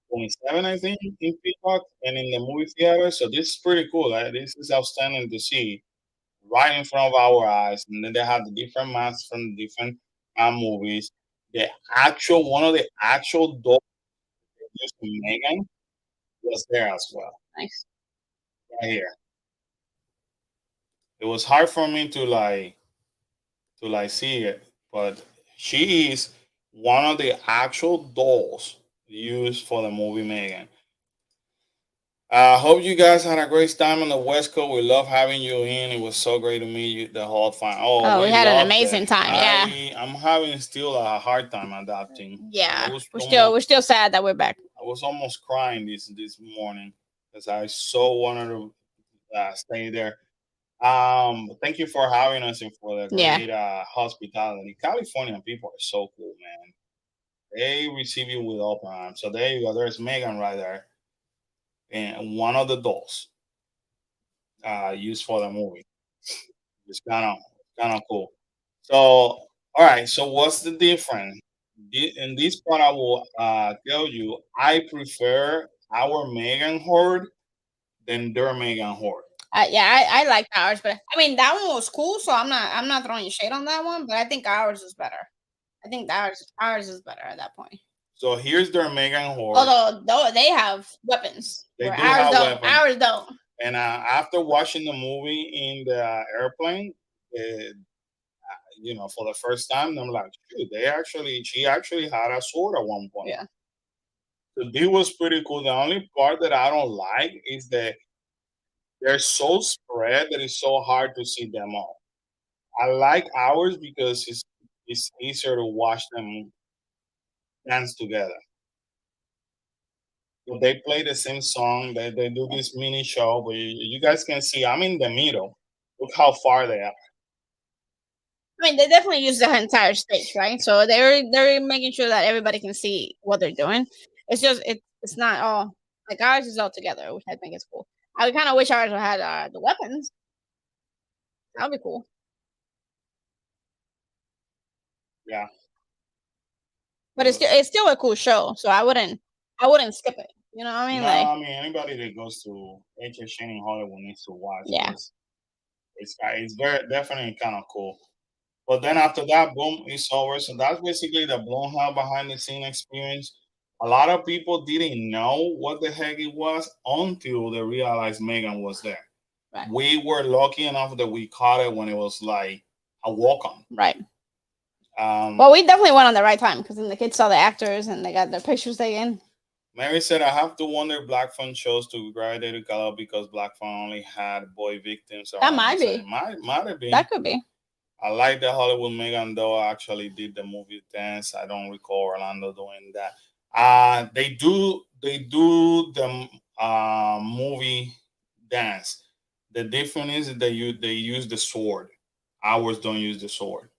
27, I think, in Peacock and in the movie theater. So this is pretty cool. This is outstanding to see right in front of our eyes. And then they have the different masks from the different movies. One of the actual dolls used in Megan was there as well. Nice. Right here. It was hard for me to see it, but she is one of the actual dolls used for the movie Megan. I hope you guys had a great time on the West Coast. We love having you in. It was so great to meet you the whole time. Oh, we had an amazing time. Yeah, I'm having still a hard time adapting. Yeah, we're still sad that we're back. I was almost crying this morning because I so wanted to stay there. Thank you for having us and for the great hospitality. Californian people are so cool, man. They receive you with open arms. So there you go. There's Megan right there, and one of the dolls used for the movie. It's kind of cool. So all right. So what's the difference? In this part, I will tell you I prefer our Megan horde than their Megan horde. I like ours, but I mean that one was cool, so I'm not throwing shade on that one, but I think ours is better. I think ours is better at that point. So here's their Megan horde. Although they have weapons, ours don't. And after watching the movie in the airplane, for the first time, I'm like, shoot, she actually had a sword at one point. Yeah. So this was pretty cool. The only part that I don't like is that they're so spread that it's so hard to see them all. I like ours because it's easier to watch them dance together. So they play the same song. They do this mini show, but you guys can see I'm in the middle. Look how far they are. I mean, they definitely use the entire stage, right? So they're making sure that everybody can see what they're doing. It's just it's not all like ours is all together, which I think is cool. I kind of wish ours had the weapons. That'll be cool. Yeah. But it's still a cool show, so I wouldn't skip it. You know what I mean? No, Like, I mean anybody that goes to HHN in Hollywood needs to watch yeah, this. It's very definitely kind of cool. But then after that, boom, it's over. So that's basically the Blumhouse behind the scene experience. A lot of people didn't know what the heck it was until they realized Megan was there. right, We were lucky enough that we caught it when it was like a walk on. right. Well, we definitely went on the right time because then the kids saw the actors and they got their pictures taken. Mary said, I have to wonder Black Phone chose to graduate to color because Black Phone only had boy victims. That might be. Might have been. That could be. I like the Hollywood Megan though actually did the movie dance. I don't recall Orlando doing that. They do the movie dance. The difference is that they use the sword. Ours don't use the sword,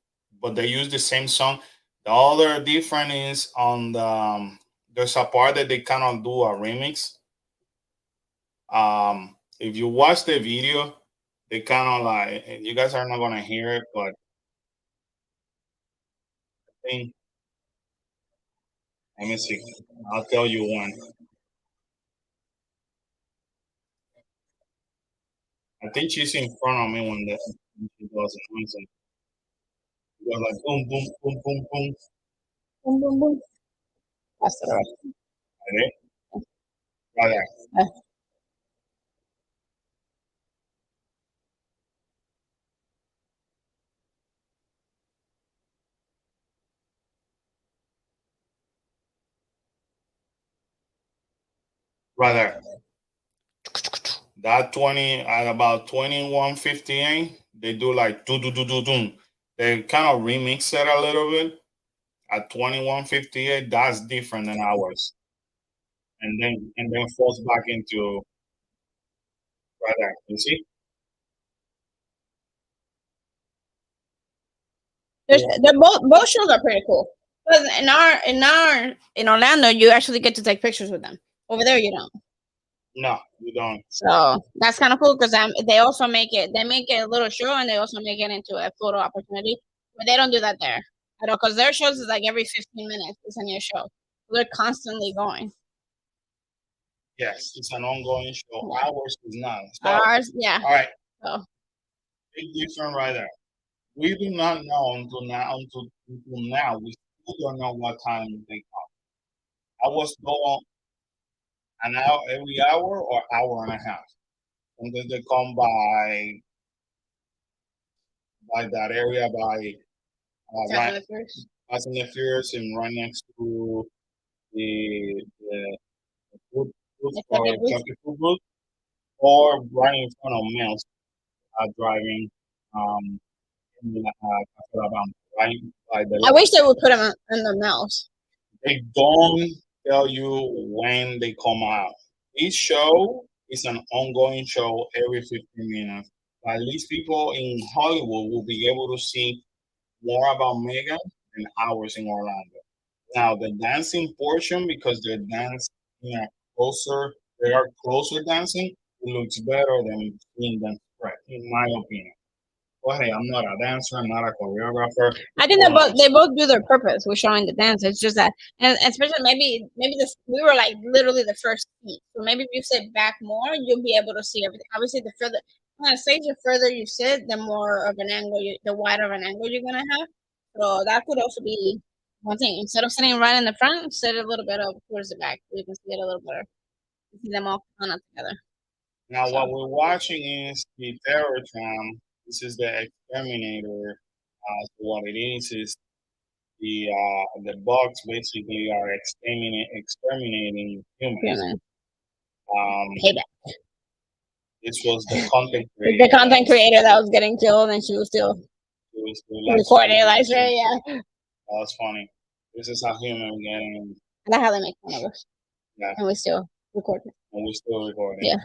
but they use the same song. The other difference is on the there's a part that they kind of do a remix. If you watch the video, they kind of like you guys are not gonna hear it, but I think let me see. I'll tell you when. I think she's in front of me when she does it. One second. It goes like boom, boom, boom, boom, boom. Boom, boom, boom. That's the right. Right there. Right there. Right there. That 20 at about 21:58, they do like do do do do do. They kind of remix it a little bit. At 21:58, that's different than ours. And then falls back into right there. You see? They're both shows are pretty cool. But in Orlando, you actually get to take pictures with them. Over there, you don't. No, you don't. So that's kind of cool because they also make it a little show and they also make it into a photo opportunity. But they don't do that there at all because their shows is like every 15 minutes is a new show. They're constantly going. Yes, it's an ongoing show. Yeah. Ours is not. So, Ours, yeah. all right, So big difference right there. We do not know until now. We still don't know what time they come. I was going an hour every hour or hour and a half. And then they come by that area right Fast and the Furious and right next to the food or Kentucky food booth or right in front of Mills driving in Alabama, right by the I wish they would put them in the mouse. They don't tell you when they come out. Each show is an ongoing show every 15 minutes. At least people in Hollywood will be able to see more about Megan than ours in Orlando. Now the dancing portion, because they're dancing closer, they are closer dancing, it looks better than seeing them spread, in my opinion. But hey, I'm not a dancer, I'm not a choreographer. I think they both do their purpose with showing the dance. It's just that, and especially maybe this we were like literally the first seat. So maybe if you sit back more, you'll be able to see everything. Obviously, the further on the stage, the further you sit, the more of an angle, the wider of an angle you're gonna have. So that could also be one thing. Instead of sitting right in the front, sit a little bit up towards the back, so you can see it a little better. You see them all on together. Now, what we're watching is the terror tram. This is the exterminator. So what it is the bugs basically are exterminating humans. Payback. This was the content creator. The content creator that was getting killed, and she was still recording live stream. Yeah, that was funny. This is how human getting. And that's how they make fun of us. Yeah, and we still recording. And we're still recording. Yeah.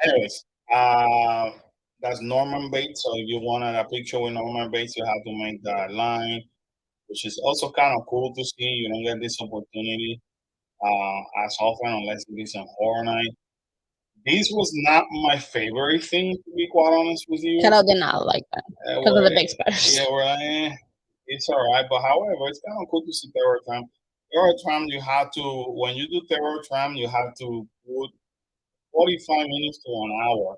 Anyways, that's Norman Bates. So if you wanted a picture with Norman Bates, you have to make that line, which is also kind of cool to see. You don't get this opportunity as often unless it is a horror night. This was not my favorite thing, to be quite honest with you. Carol did not like that because of Where the big spiders. yeah, where it's all right, but however, it's kind of cool to see terror tram. Terror tram, you have to when you do terror tram, you have to put 45 minutes to an hour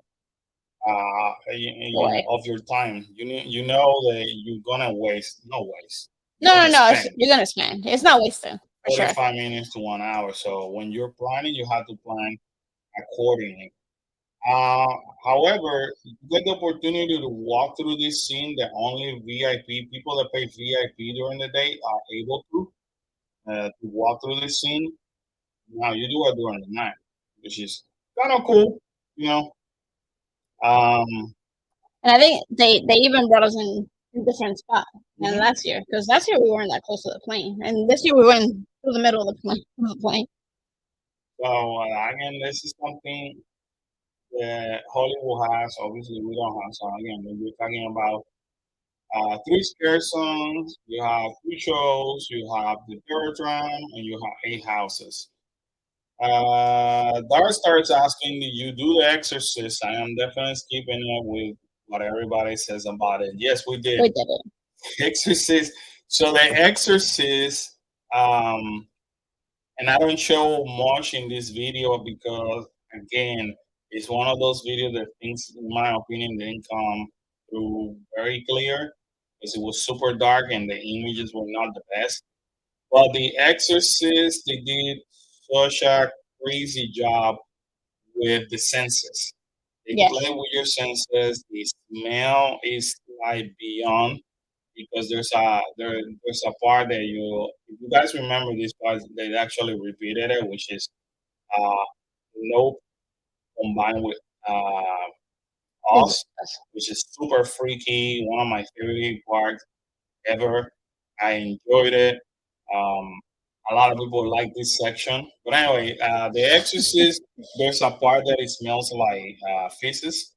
Boy. of your time. You know that you're gonna waste, no waste. You're No, no, gonna no. spend You're gonna spend. It's not wasted for sure. 45 minutes to 1 hour. So when you're planning, you have to plan accordingly. Uh, However, you get the opportunity to walk through this scene that only VIP people that pay VIP during the day are able to walk through this scene. Now you do it during the night, which is kind of cool, you know. Um, And I think they even brought us in a different spot than mhm. last year because last year we weren't that close to the plane, and this year we went through the middle of the plane. So again, this is something that Hollywood has. Obviously, we don't have. So again, when we're talking about three scare songs, you have two shows, you have the third drum, and you have eight houses. Dar starts asking, "Do you do the Exorcist?" I am definitely keeping up with what everybody says about it. Yes, we did We did it. Exorcist. So the Exorcist, um, and I don't show much in this video because again, it's one of those videos that things, in my opinion, didn't come through very clear because it was super dark and the images were not the best. But the Exorcist, they did such a crazy job with the senses. They Yes. play with your senses. The smell is like beyond because there's a part that if you guys remember this part, they actually repeated it, which is uh nope combined with us, which is super freaky. One of my favorite parts ever. I enjoyed it. Um, a lot of people like this section. But anyway, The Exorcist, there's a part that it smells like feces.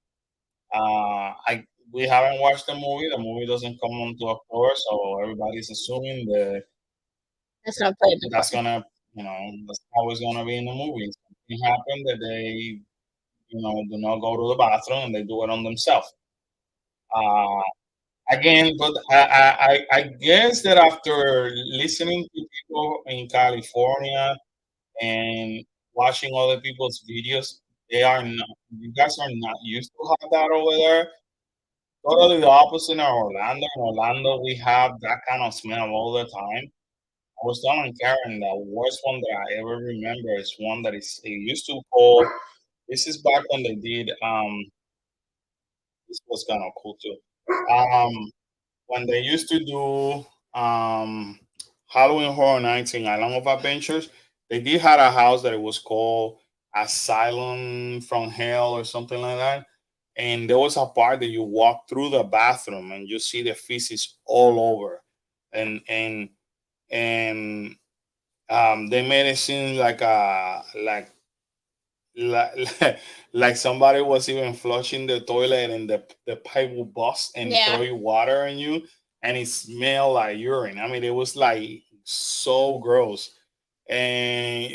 I We haven't watched the movie. The movie doesn't come on to October, so everybody's assuming that That's gonna play a big that's part. gonna, that's how it's gonna be in the movie. Something happened that they, do not go to the bathroom and they do it on themselves. Uh, Again, but I guess that after listening to people in California and watching other people's videos, you guys are not used to have that over there. Totally the opposite in Orlando. In Orlando, we have that kind of smell all the time. I was telling Karen the worst one that I ever remember is one that is they used to call. This is back when they did. This was kind of cool too. Um, when they used to do Halloween Horror Nights in Island of Adventures, they did had a house that it was called Asylum from Hell or something like that. And there was a part that you walk through the bathroom and you see the feces all over, and and they made it seem like like, like somebody was even flushing the toilet and the pipe will bust and throw Yeah. you water on you and it smelled like urine. I mean, it was like so gross. And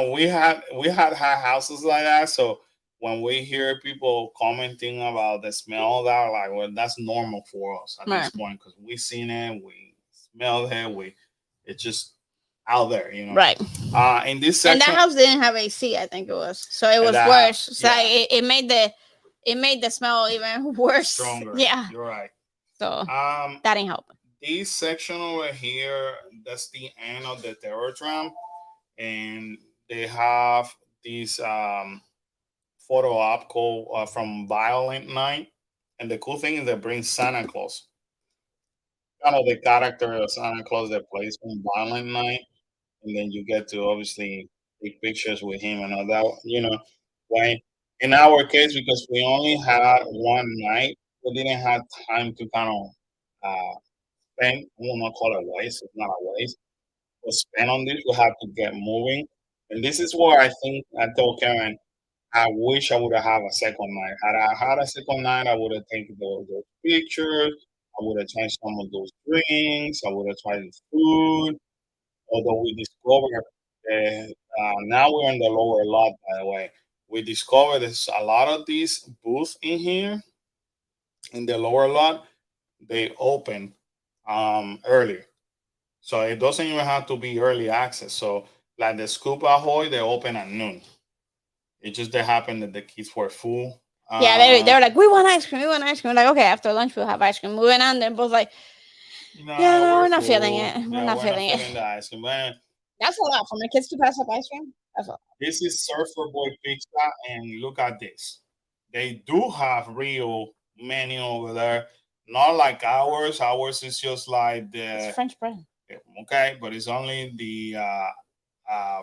we had houses like that. So when we hear people commenting about the smell of that, like, well, that's normal for us at this Right. point because we seen it, we smelled it, it's just out there, Right. In this And that section, house didn't have AC, I think it was. So it and was that worse. So yeah, it made the smell even worse. stronger. Yeah. You're right. So Um, that didn't help. this section over here, that's the end of the terror tram, and they have this photo op called from Violent Night, and the cool thing is they bring Santa Claus, kind of the character of Santa Claus that plays from Violent Night, and then you get to obviously take pictures with him and all that. Why? In our case, because we only had one night, we didn't have time to kind of spend. I will not call it waste. It's not a waste. But spend on this. We have to get moving, and this is where I think I told Karen. I wish I would have had a second night. Had I had a second night, I would have taken those pictures. I would have tried some of those drinks. I would have tried the food. Although we discovered now we're in the lower lot, by the way. we discovered there's a lot of these booths in here in the lower lot. They open earlier, so it doesn't even have to be early access. So like the Scoop Ahoy, they open at noon. It just they happened that the kids were full. Yeah, they were like, we want ice cream, we want ice cream. Like, okay, after lunch we'll have ice cream. We went on, they're both like, yeah, No, no, we're we're not feeling full. it. We're Yeah, not we're not feeling it. feeling the ice cream. Man, That's a lot for my kids to pass up ice cream. That's a lot. this is Surfer Boy Pizza, and look at this. They do have real menu over there. Not like ours. Ours is just like It's the French bread. okay, but it's only the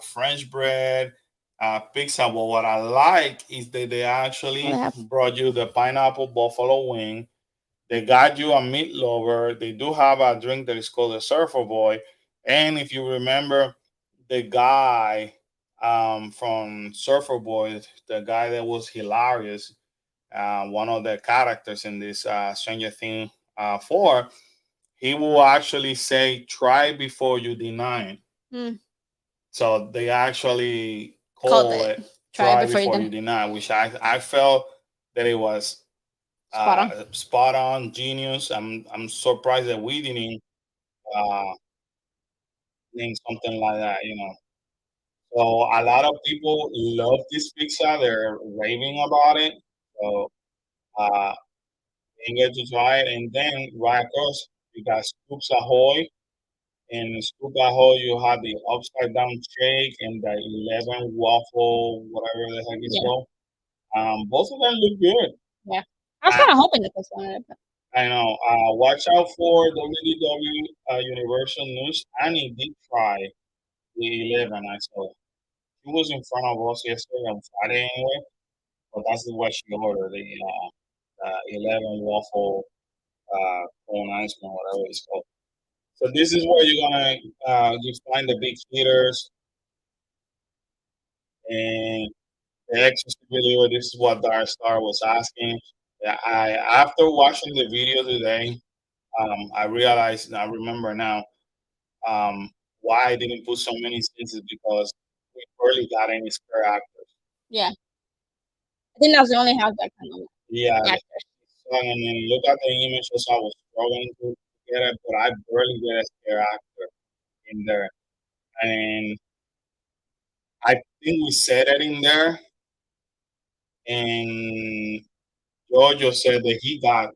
French bread pizza. But what I like is that they actually brought you the pineapple buffalo wing. They got you a meat lover. They do have a drink that is called a Surfer Boy. And if you remember the guy from Surfer Boy, the guy that was hilarious, one of the characters in this Stranger Things 4, he will actually say, try before you deny it. Mm. So they actually Called call it. it try before you deny, which I felt that it was spot on, genius. I'm surprised that we didn't uh, think something like that. So a lot of people love this pizza. They're raving about it. So uh, you get to try it, and then right across you got Scoops Ahoy. In Scoop Ahoy, you have the upside down shake and the 11 waffle, whatever the heck it's called. Both of them look good. Yeah. I was kind of hoping that this one. I know. Watch out for WDW Universal News. Annie did try the 11. I saw she was in front of us yesterday on Friday anyway, but that's what she ordered the 11 waffle cone ice cream, whatever it's called. So this is where you're gonna you find the big heaters and the exercise video. This is what Dark Star was asking. Yeah, I after watching the video today, I realized I remember now why I didn't put so many scenes is because we barely got any spare actors. Yeah. I think that's the only house that kind of Yeah, actors. so, and then look at the images. I was struggling to get it, but I barely get a spare actor in there. And I think we said it in there, and Giorgio said that he got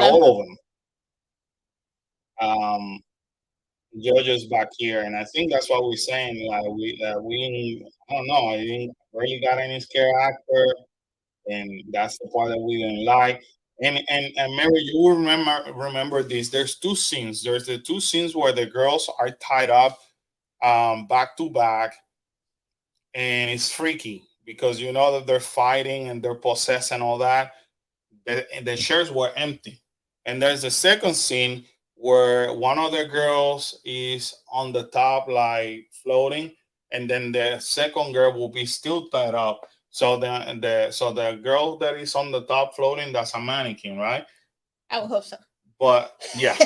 all of them. Georgia's back here, and I think that's what we're saying. Like we I don't know. I didn't really got any scare actor, and that's the part that we didn't like. And Mary, you will remember this. There's two scenes. There's the two scenes where the girls are tied up, back to back, and it's freaky because you know that they're fighting and they're possessed and all that. The chairs were empty. And there's a second scene where one of the girls is on the top, like floating, and then the second girl will be still tied up. So the girl that is on the top floating, that's a mannequin, right? I would hope so. But yeah.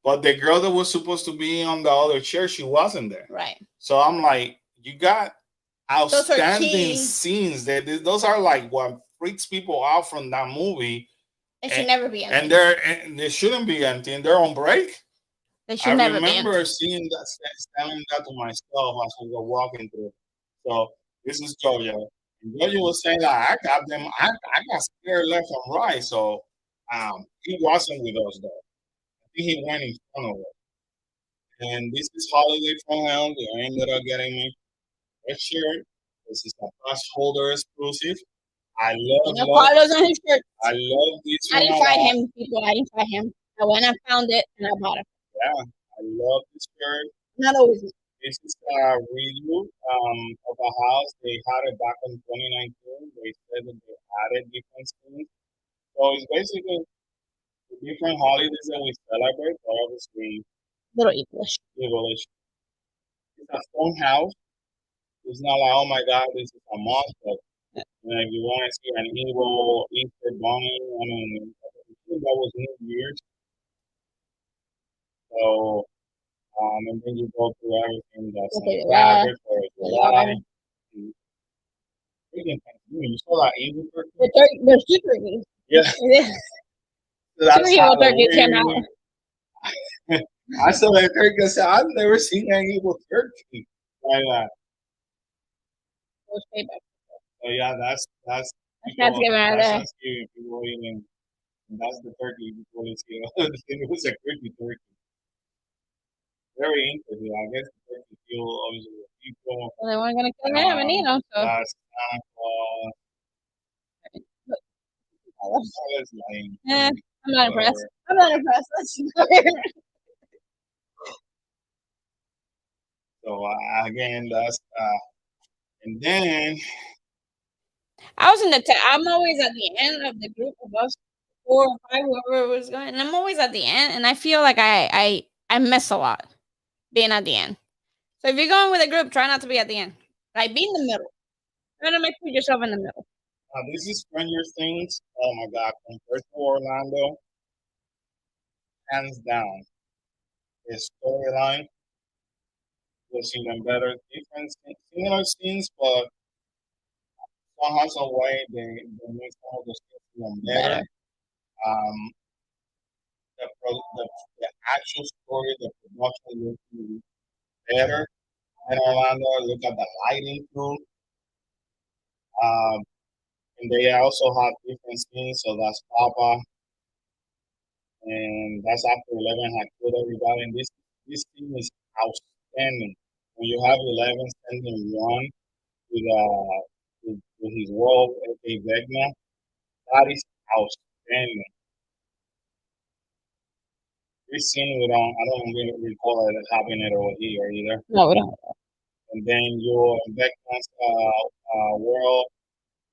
But the girl that was supposed to be on the other chair, she wasn't there. Right. So I'm like, you got outstanding scenes. Those are like what freaks people out from that movie. They should never be empty. And they shouldn't be empty. And they're on break. They should never be empty. I remember seeing that, telling that to myself as we were walking through. So this is Jojo. And Jojo was saying like, I got them. I got scared left and right. So he wasn't with us though. I think he went in front of us. And this is holiday from hell. They ended up getting me a shirt. This is a pass holder exclusive. I love Carlos on his shirt. I love this one. I didn't find him, people. I didn't find him. I went and found it and I bought it. Yeah, I love this shirt. Not always. This is a review of a house. They had it back in 2019. They said that they added different things. So it's basically the different holidays that we celebrate, but obviously little evilish. It's a fun house. It's not like, oh my God, this is a monster. If you want to see an evil Easter bunny, I mean, I think that was New Year's. So, and then you go through everything that's in fabric or July. Freaking Thanksgiving. You saw that evil turkey? There's two turkeys. Yeah, Two that's evil turkeys came out. Halloween. I saw that turkey. I said, I've never seen an evil turkey like that. So yeah, that's people. Thanksgiving right That's there. Thanksgiving. People eating. And that's the turkey people eat. It was a turkey turkey. Very interesting. I guess the turkey kill obviously the people. Well, they weren't gonna kill him and eat him. So That's Santa Claus. That's lame. I'm not impressed. I'm not impressed. So again, that's and then I was in the. I'm always at the end of the group of us, 4 or 5, whoever was going, and I'm always at the end, and I feel like I miss a lot being at the end. So if you're going with a group, try not to be at the end. Like be in the middle. Try to make put yourself in the middle. this is Stranger Things. Oh my God, compared to Orlando, hands down, the storyline was even better. Different, similar scenes, but somehow, some way, they made some of those things even better. Um, the actual story, the production looked better in Orlando. Look at the lighting too. Um, and they also have different scenes. So that's Papa, and that's after 11 had killed everybody. And this scene is outstanding. When you have 11 sending one with his world, aka Vecna, that is outstanding. This scene I don't really recall it happening over here either. No, we don't. And then your Vecna's world.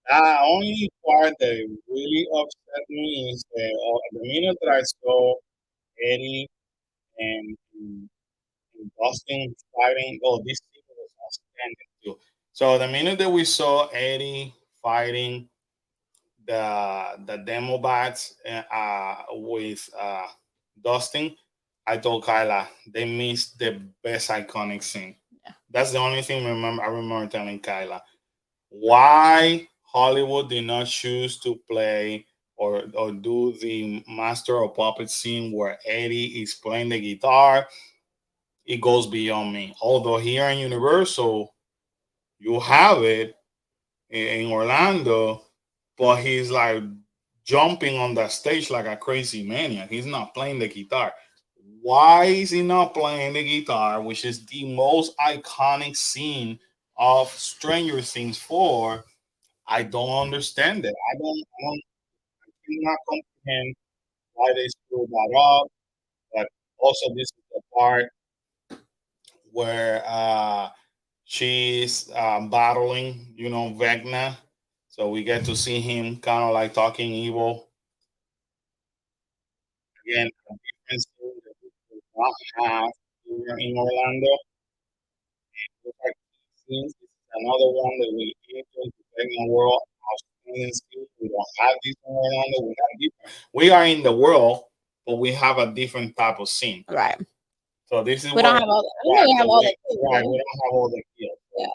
The only part that really upset me is the minute that I saw Eddie and Dustin fighting. Oh, this thing was outstanding too. So the minute that we saw Eddie fighting the demo bats with Dustin, I told Kyla they missed the best iconic scene. Yeah. That's the only thing I remember telling Kyla. Why Hollywood did not choose to play or do the Master of Puppets scene where Eddie is playing the guitar, it goes beyond me. Although here in Universal, you have it in Orlando, but he's like jumping on the stage like a crazy maniac. He's not playing the guitar. Why is he not playing the guitar, which is the most iconic scene of Stranger Things 4? I don't understand it. I cannot comprehend why they screwed that up. But also, this is the part where she's battling, Vecna. So we get to see him kind of like talking evil. Again, a difference that we do not have here in Orlando. Look like scenes. This is another one that we enter into Vecna world. Outstanding scene. We don't have this in Orlando. We have different. We are in the world, but we have a different type of scene. Right. So this is we don't have all the. We don't have all the. Right, we don't have all the kills. So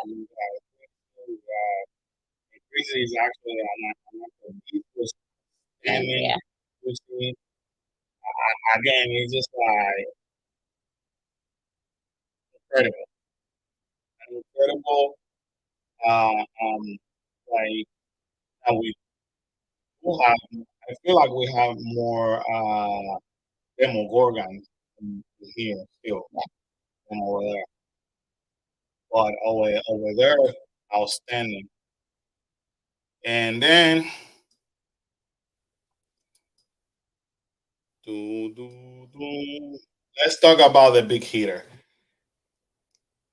Chris is actually I'm not the deepest standing. Yeah. Again, it's just like incredible, an incredible. Like we do have. I feel like we have more Demogorgons here still than over there. But over there, outstanding. And then let's talk about the big hitter.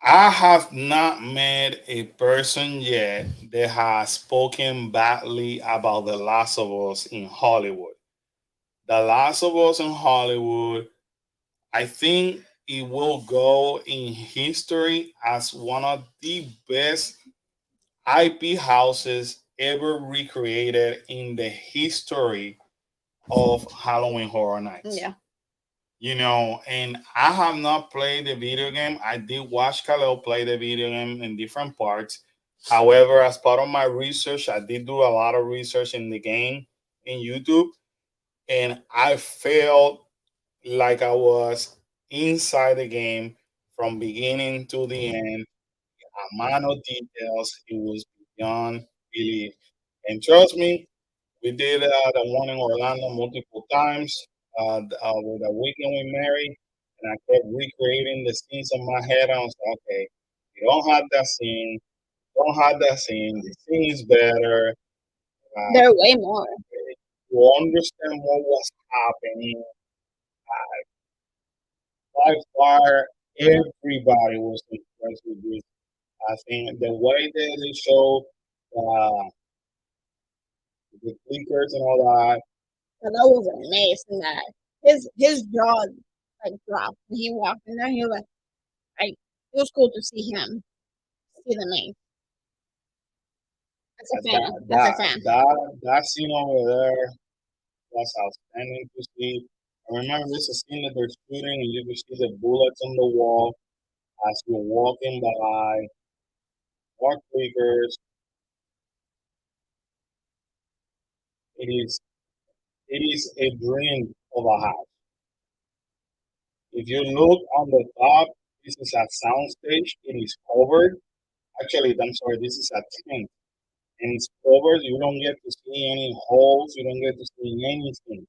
I have not met a person yet that has spoken badly about The Last of Us in Hollywood. The Last of Us in Hollywood, I think it will go in history as one of the best IP houses ever recreated in the history of Halloween Horror Nights. Yeah. And I have not played the video game. I did watch Kaleo play the video game in different parts. However, as part of my research, I did do a lot of research in the game in YouTube, and I felt like I was inside the game from beginning to the end. Amount of details, it was beyond belief. And trust me, we did the one in Orlando multiple times. With the weekend we married, and I kept recreating the scenes in my head. I was like, okay, you don't have that scene. Don't have that scene. The scene is better. There are way more. You understand what was happening. By far, everybody was impressed with this. I think the way that they showed uh, the clickers and all that. So that was amazing. That his jaw like dropped when he walked in there. He was like it was cool to see him see the maze. That's a fan. That's a fan. That scene over there was outstanding to see. I remember this is a scene that they're shooting, and you can see the bullets on the wall as you're walking by. More clickers. It is a dream of a house. If you look on the top, this is a soundstage. It is covered. Actually, I'm sorry, this is a tent. And it's covered. You don't get to see any holes. You don't get to see anything.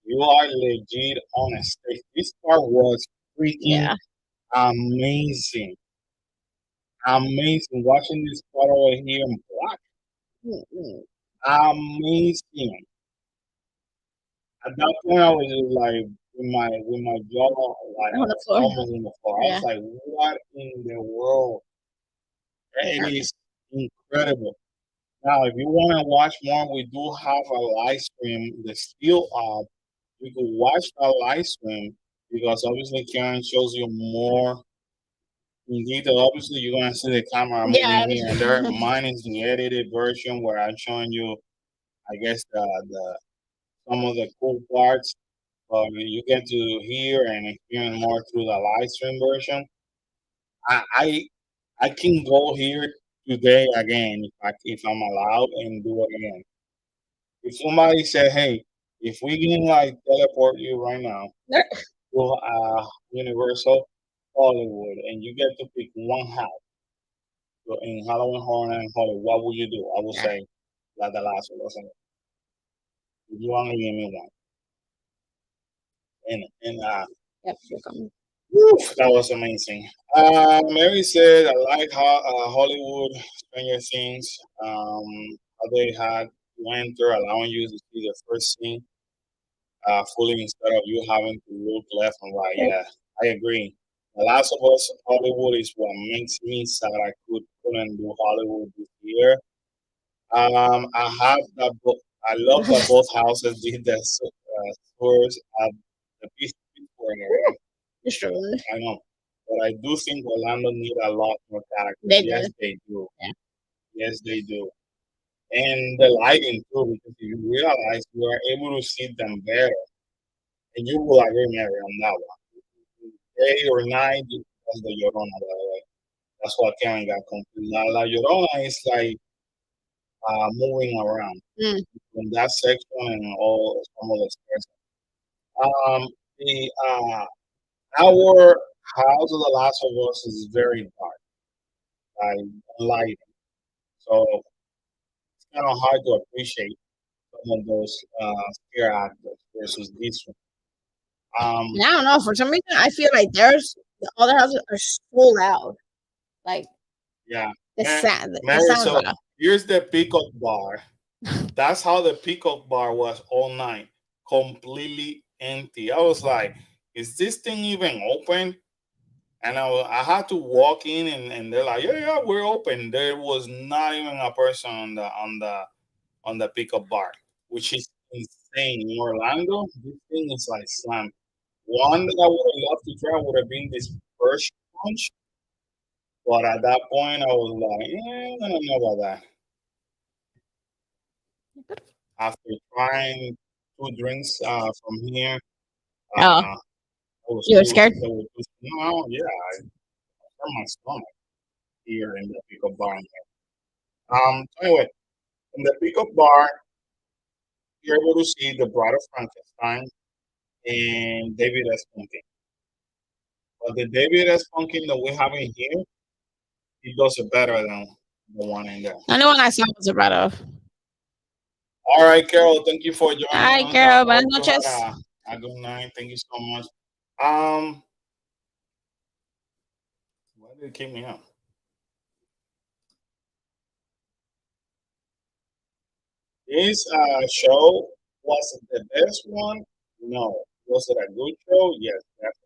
You are legit on a stage. This part was freaking amazing. Amazing. Watching this part over here in black. Amazing. At that point, I was just like with my jaw like On the floor. almost on the floor. I was like, "What in the world?" It is incredible. Now, if you want to watch more, we do have a live stream that's still up. You can watch a live stream because obviously Karen shows you more in detail. Obviously, you're gonna see the camera moving here and there. Mine is the edited version where I'm showing you, I guess, the some of the cool parts. You get to hear and experience more through the live stream version. I I, I can go here today again if I'm allowed and do it again. If somebody said, "Hey, if we can like teleport you right now to Universal Hollywood and you get to pick one house in Halloween Horror Nights in Hollywood, what would you do?" I would say like the last one. If you only give me one, and that was amazing. Mary said, "I like how Hollywood Stranger Things, how they had to enter, allowing you to see the first scene fully instead of you having to look left and right." Yeah, I agree. The Last of Us Hollywood is what makes me sad I couldn't do Hollywood this year. I have that book. I love that both houses did the tours at the Pittsburgh area. It's true. I know, but I do think Orlando need a lot more characters. Yes, they do. Yes, they do. And the lighting too, because if you realize you are able to see them better, and you will agree, Mary, on that one. Day or night, that's the Llorona, by the way. That's what Karen got confused. La Llorona is like moving around in that section and all some of the stairs. The our house of the Last of Us is very dark, like lighting. So it's kind of hard to appreciate some of those scare actors versus this one. I don't know. For some reason, I feel like the other houses are so loud. Like the sound. So here's the Peacock Bar. That's how the Peacock Bar was all night, completely empty. I was like, "Is this thing even open?" And I had to walk in, and they're like, "Yeah, we're open." There was not even a person on the Pickup Bar, which is insane. In Orlando, this thing is like slam. One that I would have loved to try would have been this first punch, but at that point, I was like, I don't know about that. After trying 2 drinks from here, you were scared? No, yeah, I hurt my stomach here in the Pickup Bar. Anyway, in the pickup bar, you're able to see the Bride of Frankenstein and David S. Pumpkin. But the David S. Pumpkin that we have in here, he does it better than the one in there. The only one I saw was a Bride of. All right, Carol, thank you for joining Hi, us. Carol. I Buenas hope you noches. had a good night. Thank you so much. Why did it keep me up? This show was it the best one? No. Was it a good show? Yes, definitely.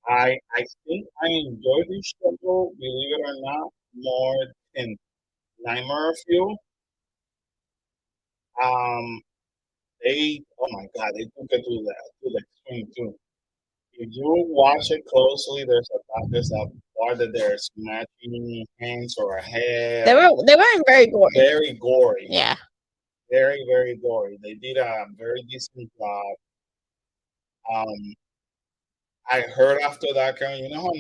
I think I enjoyed this show, believe it or not, more than Nightmare of You. Um, they oh my god, they took it to the extreme too. If you watch it closely, there's a part that they're smashing hands or a head. They weren't very gory. Very gory. Yeah. Very, very gory. They did a very decent job. Um, I heard after that, Karen, you know how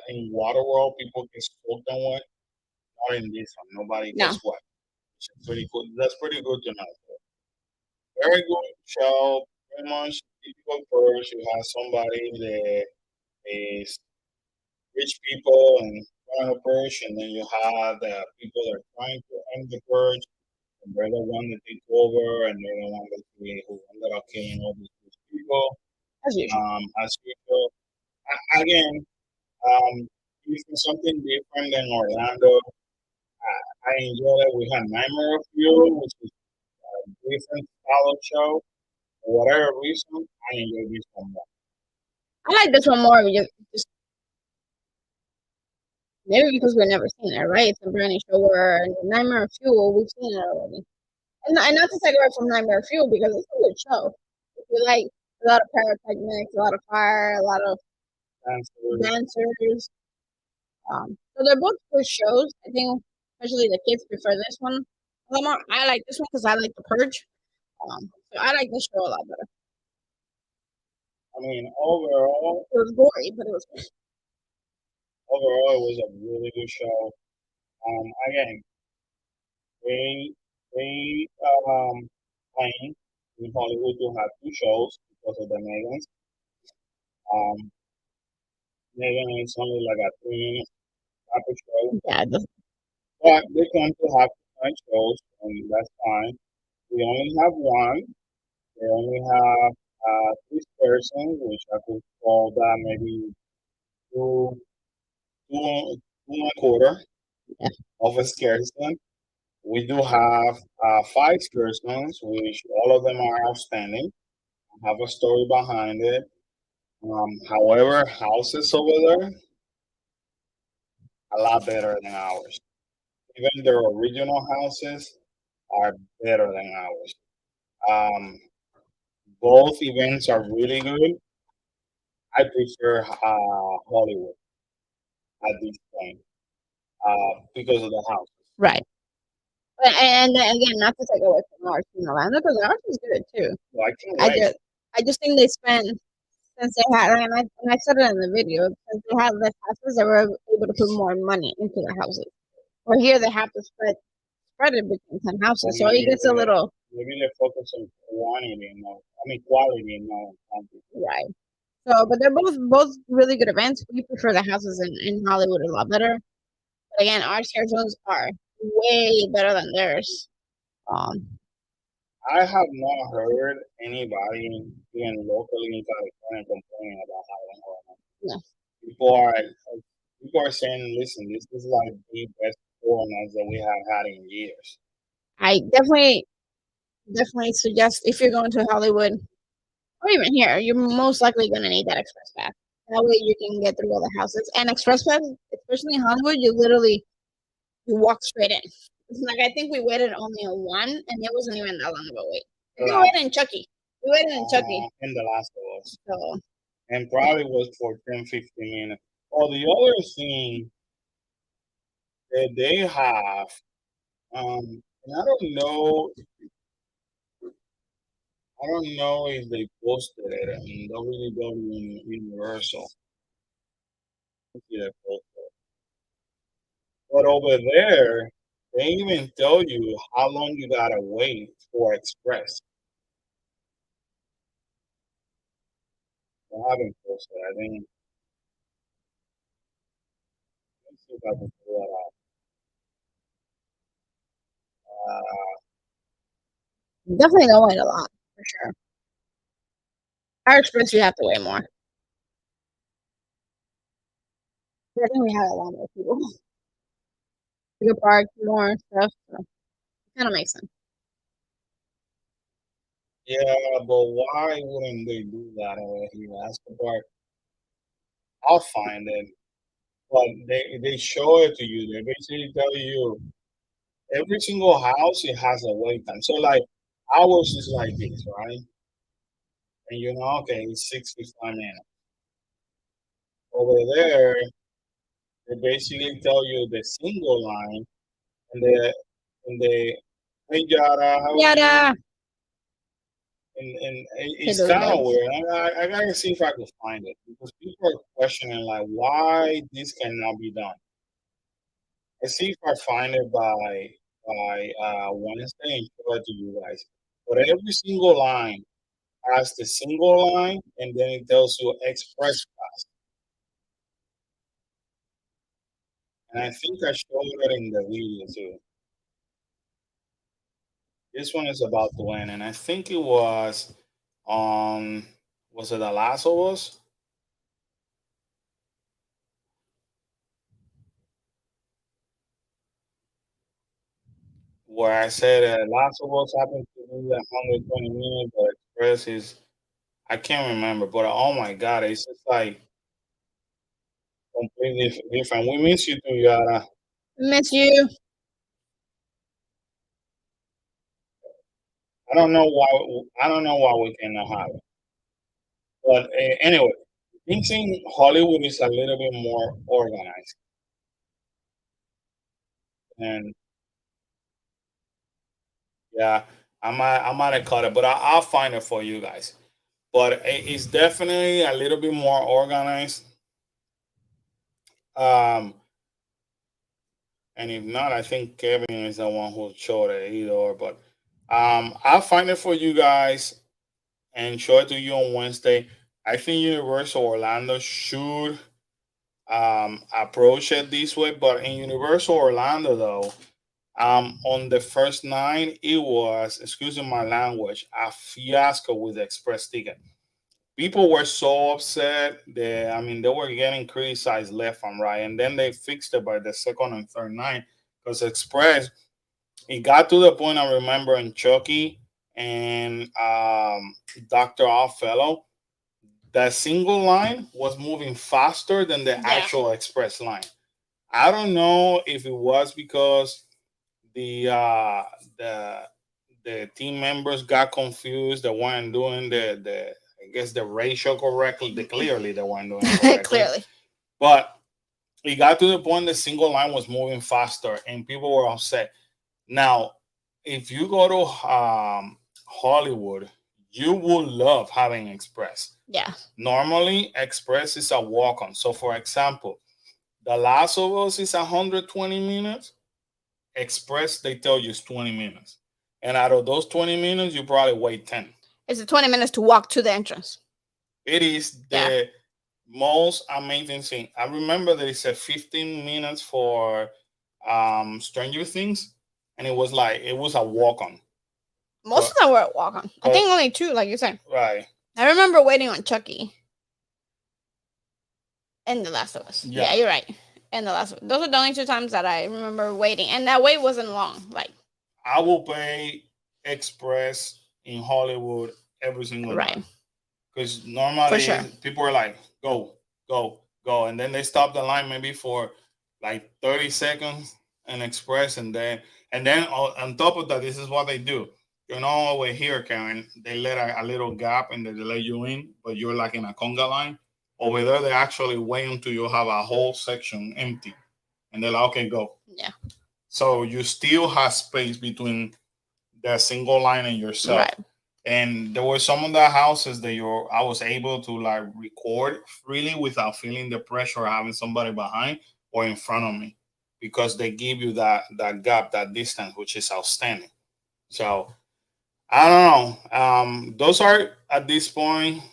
in Waterworld people get soaked and wet? Not in this one. Nobody No. gets wet. Which is pretty good. That's pretty good to know. Very good show. Pretty much typical first. You have somebody that is rich people and trying to purge, and then you have the people that are trying to end the purge, and they're the one that take over, and they're the one that who ended up killing all these people. As usual. As usual. Again, this is something different than Orlando. I enjoy it. We had Nightmare of You, which is a different style of show. For whatever reason, I enjoy this one more. I like this one more because maybe because we've never seen it, right? It's a brand new show. Where Nightmare of Fuel, we've seen it already. And not to take away from Nightmare of Fuel because it's a good show. If you like a lot of pyrotechnics, a lot of fire, a lot of dancers. So they're both good shows. I think especially the kids prefer this one a lot more. I like this one because I like The Purge. So I like this show a lot better. I mean, overall, it was gory, but it was good. Overall, it was a really good show. Again, they claim in Hollywood to have two shows because of the Megans. Um, Megan is only like a 3 minute type of show. Yeah, but they come to have different shows, and that's fine. We only have one. They only have this person, which I could call that maybe two, two, two and a quarter yeah. of a scarcity. We do have 5 scarcitons, which all of them are outstanding, have a story behind it. However, houses over there, a lot better than ours. Even their original houses are better than ours. Um, both events are really good. I prefer Hollywood at this point because of the house. Right. And again, not to take away from ours in Orlando, because ours is good too. Well, I just think they spent since they had, and I said it in the video, since they had less houses, they were able to put more money into the houses. Or here they have to spread it between 10 houses, so it gets a little. Maybe they focus on quantity and quality and not quantity. Right. So, but they're both really good events. We prefer the houses in Hollywood a lot better. But again, our scare zones are way better than theirs. I have not heard anybody even locally in California complaining about Hollywood. No. People are saying, listen, this is like the best performance that we have had in years. I definitely suggest if you're going to Hollywood or even here, you're most likely going to need that express pass. That way you can get through all the houses. And express pass, especially in Hollywood, you walk straight in. It's like I think we waited only on one, and it wasn't even that long of a wait. We waited in Chucky. We waited in Chucky. In the last of us. So, and probably was for 10, 15 minutes. Oh, the other thing that they have, and I don't know if they posted it in WWE Universal. But over there, They even tell you how long you gotta wait for express. I haven't posted. I think let's see if I can pull that out. Definitely don't wait a lot for sure. Our express, you have to wait more. I think we have a lot more people. Bigger park, more stuff. So it kind of makes sense. Yeah, but why wouldn't they do that over here? That's the part. I'll find it. But they show it to you. They basically tell you every single house it has a wait time. So like ours is like this, right? And you know, okay, it's 65 minutes. Over there, they basically tell you the single line and the hey Yara, how are you? Yada. And Okay, it's those kind of days. weird. I gotta see if I can find it because people are questioning like why this cannot be done. I see if I find it by Wednesday and show it to you guys. But every single line has the single line, and then it tells you express pass. And I think I showed it in the video too. This one is about to end, and I think it on was it The Last of Us? Where I said Last of Us happened to be 120 minutes, but Express is I can't remember. But oh my god, it's just like completely different. We miss you too, Yara. Miss you. I don't know why we cannot have it. But anyway, things in Hollywood is a little bit more organized, and yeah, I might have cut it, but I'll find it for you guys. But it's definitely a little bit more organized. Um, and if not, I think Kevin is the one who showed it either. But I'll find it for you guys and show it to you on Wednesday. I think Universal Orlando should approach it this way, but in Universal Orlando though, on the first nine, it was, excuse my language, a fiasco with the express ticket. People were so upset that I mean they were getting criticized left and right, and then they fixed it by the second and third night because Express it got to the point I remember in Chucky and Doctor Oddfellow, that single line was moving faster than the Yeah. actual Express line. I don't know if it was because the uh, the the team members got confused. They weren't doing the I guess the ratio correctly. Clearly they weren't doing it correctly. Clearly. But it got to the point the single line was moving faster and people were upset. Now, if you go to Hollywood, you will love having Express. Yeah. Normally, Express is a walk on. So, for example, The Last of Us is 120 minutes. Express, they tell you, is 20 minutes. And out of those 20 minutes, you probably wait 10. It's 20 minutes to walk to the entrance. It is the most amazing thing. I remember there is a 15 minutes for Stranger Things, and it was a walk on. Most of them were at walk on. I think only two, like you said. Right. I remember waiting on Chucky and The Last of Us. Yeah, you're right. And The Last of Us. Those are the only two times that I remember waiting, and that wait wasn't long. Like I will pay Express in Hollywood every single time. Because normally people are like, go, go, go. And then they stop the line maybe for like 30 seconds and Express. And then on top of that, this is what they do. You know, over here, Karen, they let a little gap and they let you in, but you're like in a conga line. Over there, they actually wait until you have a whole section empty. And they're like, okay, go. Yeah. So you still have space between the single line and yourself. Right. And there were some of the houses that I was able to like record freely without feeling the pressure of having somebody behind or in front of me because they give you that gap, that distance, which is outstanding. So I don't know. Those are at this point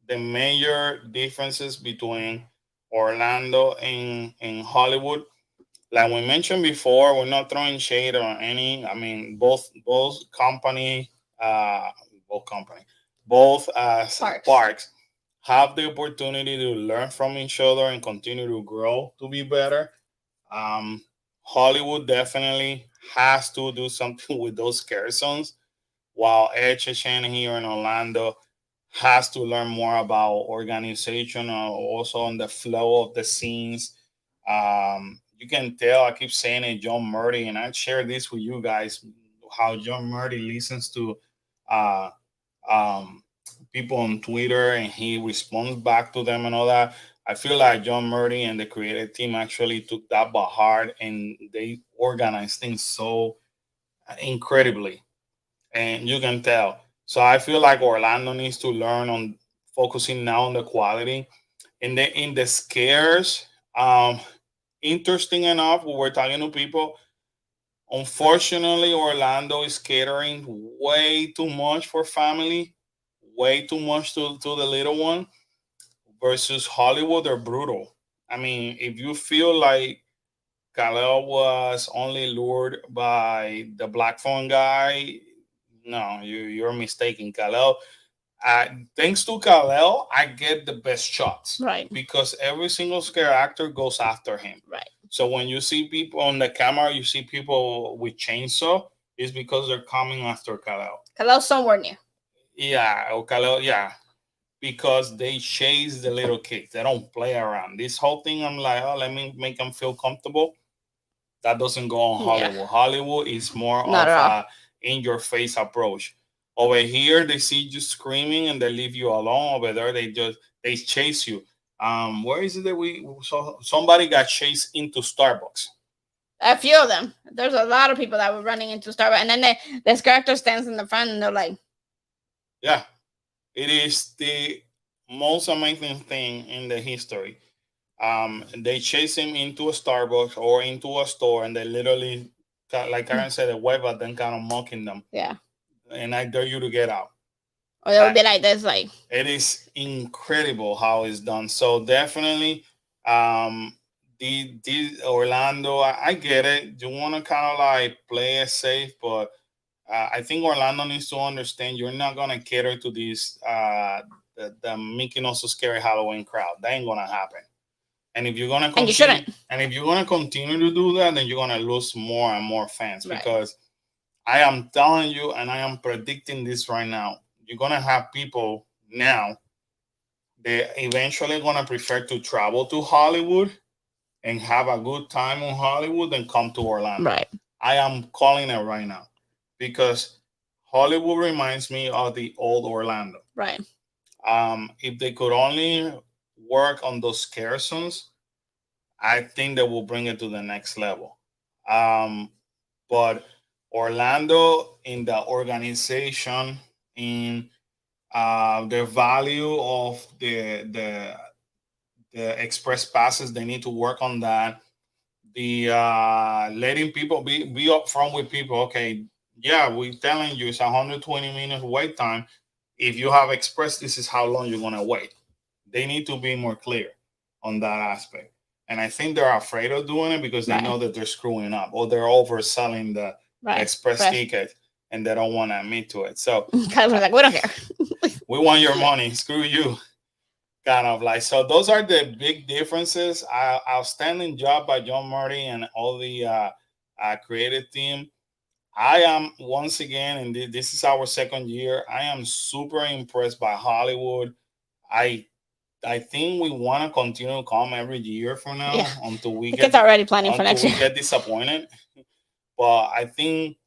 the major differences between Orlando and Hollywood. Like we mentioned before, we're not throwing shade on any. I mean, both company, uh, both company, both parks have the opportunity to learn from each other and continue to grow to be better. Um, Hollywood definitely has to do something with those scare zones, while HHN here in Orlando has to learn more about organization, also on the flow of the scenes. You can tell, I keep saying it, John Murdy, and I share this with you guys, how John Murdy listens to uh, um, people on Twitter and he responds back to them and all that. I feel like John Murdy and the creative team actually took that by heart and they organized things so incredibly, and you can tell. So I feel like Orlando needs to learn on focusing now on the quality and then in the scares. Um, Interesting enough, we were talking to people. Unfortunately, Orlando is catering way too much for family, way too much to the little one, versus Hollywood. They're brutal. I mean, if you feel like Khalil was only lured by the black phone guy, no, you're mistaken. Khalil, uh, thanks to Khalil, I get the best shots. Right. Because every single scare actor goes after him. Right. So when you see people on the camera, you see people with chainsaw, it's because they're coming after Khalil. Khalil's somewhere near. Yeah, or Khalil, yeah. Because they chase the little kids. They don't play around. This whole thing, I'm like, oh, let me make them feel comfortable. That doesn't go on Hollywood. Yeah. Hollywood is more Not of at all. a in your face approach. Over here, they see you screaming and they leave you alone. Over there, they chase you. Where is it that we saw somebody got chased into Starbucks? A few of them. There's a lot of people that were running into Starbucks, and then this character stands in the front, and they're like, Yeah, it is the most amazing thing in the history. They chase him into a Starbucks or into a store, and they literally, like Karen said, they wave at them, kind of mocking them. Yeah. And I dare you to get out. Or they would be like this, like. It is incredible how it's done. So definitely, um, the Orlando, I get it. You want to kind of like play it safe, but I think Orlando needs to understand you're not gonna cater to this the Mickey Not So Scary Halloween crowd. That ain't gonna happen. And if you're gonna continue, and you shouldn't. And if you're gonna continue to do that, then you're gonna lose more and more fans. Right. Because I am telling you, and I am predicting this right now. You're gonna have people now. They eventually gonna prefer to travel to Hollywood and have a good time in Hollywood than come to Orlando. Right. I am calling it right now because Hollywood reminds me of the old Orlando. Right. If they could only work on those scare zones, I think they will bring it to the next level. But Orlando, in the organization, in the value of the express passes, they need to work on that. The letting people be upfront with people. Okay, yeah, we're telling you it's 120 minutes wait time. If you have express, this is how long you're gonna wait. They need to be more clear on that aspect. And I think they're afraid of doing it because they know that they're screwing up or they're overselling the express ticket and they don't want to admit to it. So kind of like, we don't care. We want your money. Screw you. Kind of like, so those are the big differences. Outstanding job by John Marty and all the creative team. I am once again, and this is our second year. I am super impressed by Hollywood. I think we want to continue to come every year from now until we get already planning for next year. Get disappointed. But I think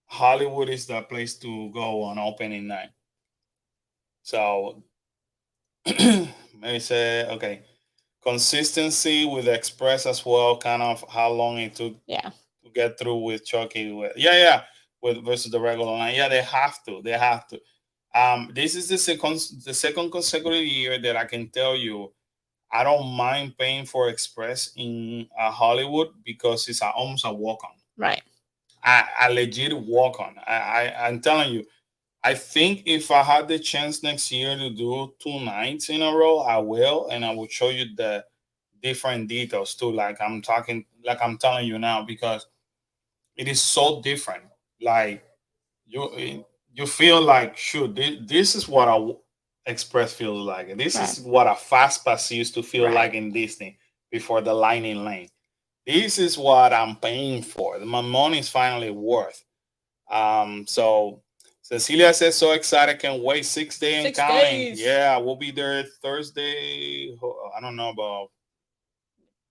Hollywood is the place to go on opening night. So maybe say okay, consistency with Express as well. Kind of how long it took to get through with Chucky. With versus the regular line. Yeah, they have to. They have to. This is the second consecutive year that I can tell you I don't mind paying for express in Hollywood because it's almost a walk on. Right. I legit walk on. I'm telling you. I think if I had the chance next year to do 2 nights in a row, I will, and I will show you the different details too. Like I'm telling you now, because it is so different. Like you feel like, shoot, this is what express feels like. This Right. is what a fast pass used to feel Right. like in Disney before the lightning lane. This is what I'm paying for. My money is finally worth. So Cecilia says, so excited, can't wait. 6 days and 6 counting. days. Yeah, we'll be there Thursday. I don't know about.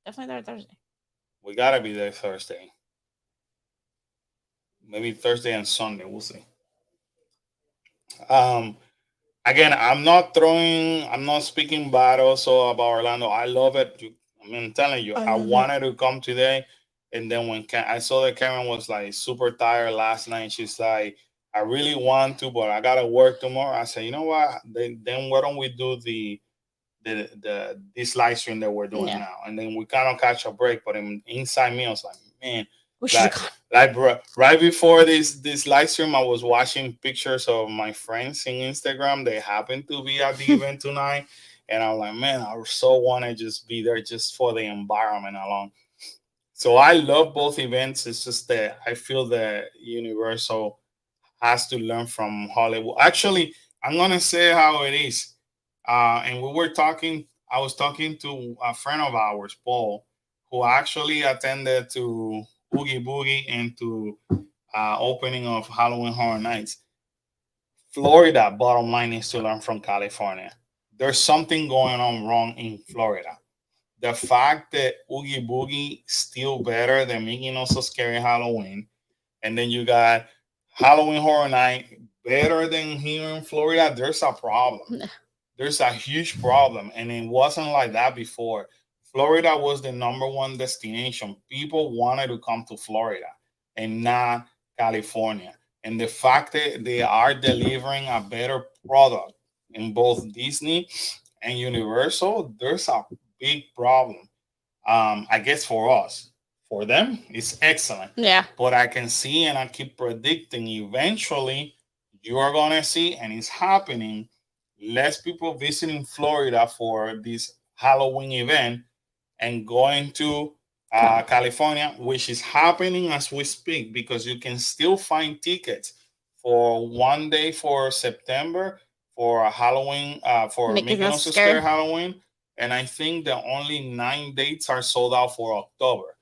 Definitely there Thursday. We gotta be there Thursday. Maybe Thursday and Sunday. We'll see. Um, Again, I'm not speaking bad also about Orlando. I love it. I mean, I'm telling you, I I love it. wanted to come today. And then when I saw that Karen was like super tired last night, she's like, I really want to, but I got to work tomorrow. I said, you know what? Then why don't we do this live stream that we're doing Yeah. now? And then we kind of catch a break. But inside me, I was like, man, We should have like gone. right before this live stream, I was watching pictures of my friends in Instagram. They happened to be at the event tonight, and I'm like, man, I so want to just be there just for the environment alone. So I love both events. It's just that I feel that Universal has to learn from Hollywood. Actually, I'm gonna say how it is. And we were talking. I was talking to a friend of ours, Paul, who actually attended to Oogie Boogie and to opening of Halloween Horror Nights. Florida, bottom line, is to learn from California. There's something going on wrong in Florida. The fact that Oogie Boogie still better than Mickey No So Scary Halloween, and then you got Halloween Horror Night better than here in Florida, there's a problem. There's a huge problem, and it wasn't like that before. Florida was the number one destination. People wanted to come to Florida and not California. And the fact that they are delivering a better product in both Disney and Universal, there's a big problem. I guess for us, for them, it's excellent. Yeah. But I can see and I keep predicting eventually you are going to see, and it's happening, less people visiting Florida for this Halloween event and going to California, which is happening as we speak because you can still find tickets for one day for September for a Halloween, for Make it Mickey not No So Scary scary. Halloween. And I think the only 9 dates are sold out for October.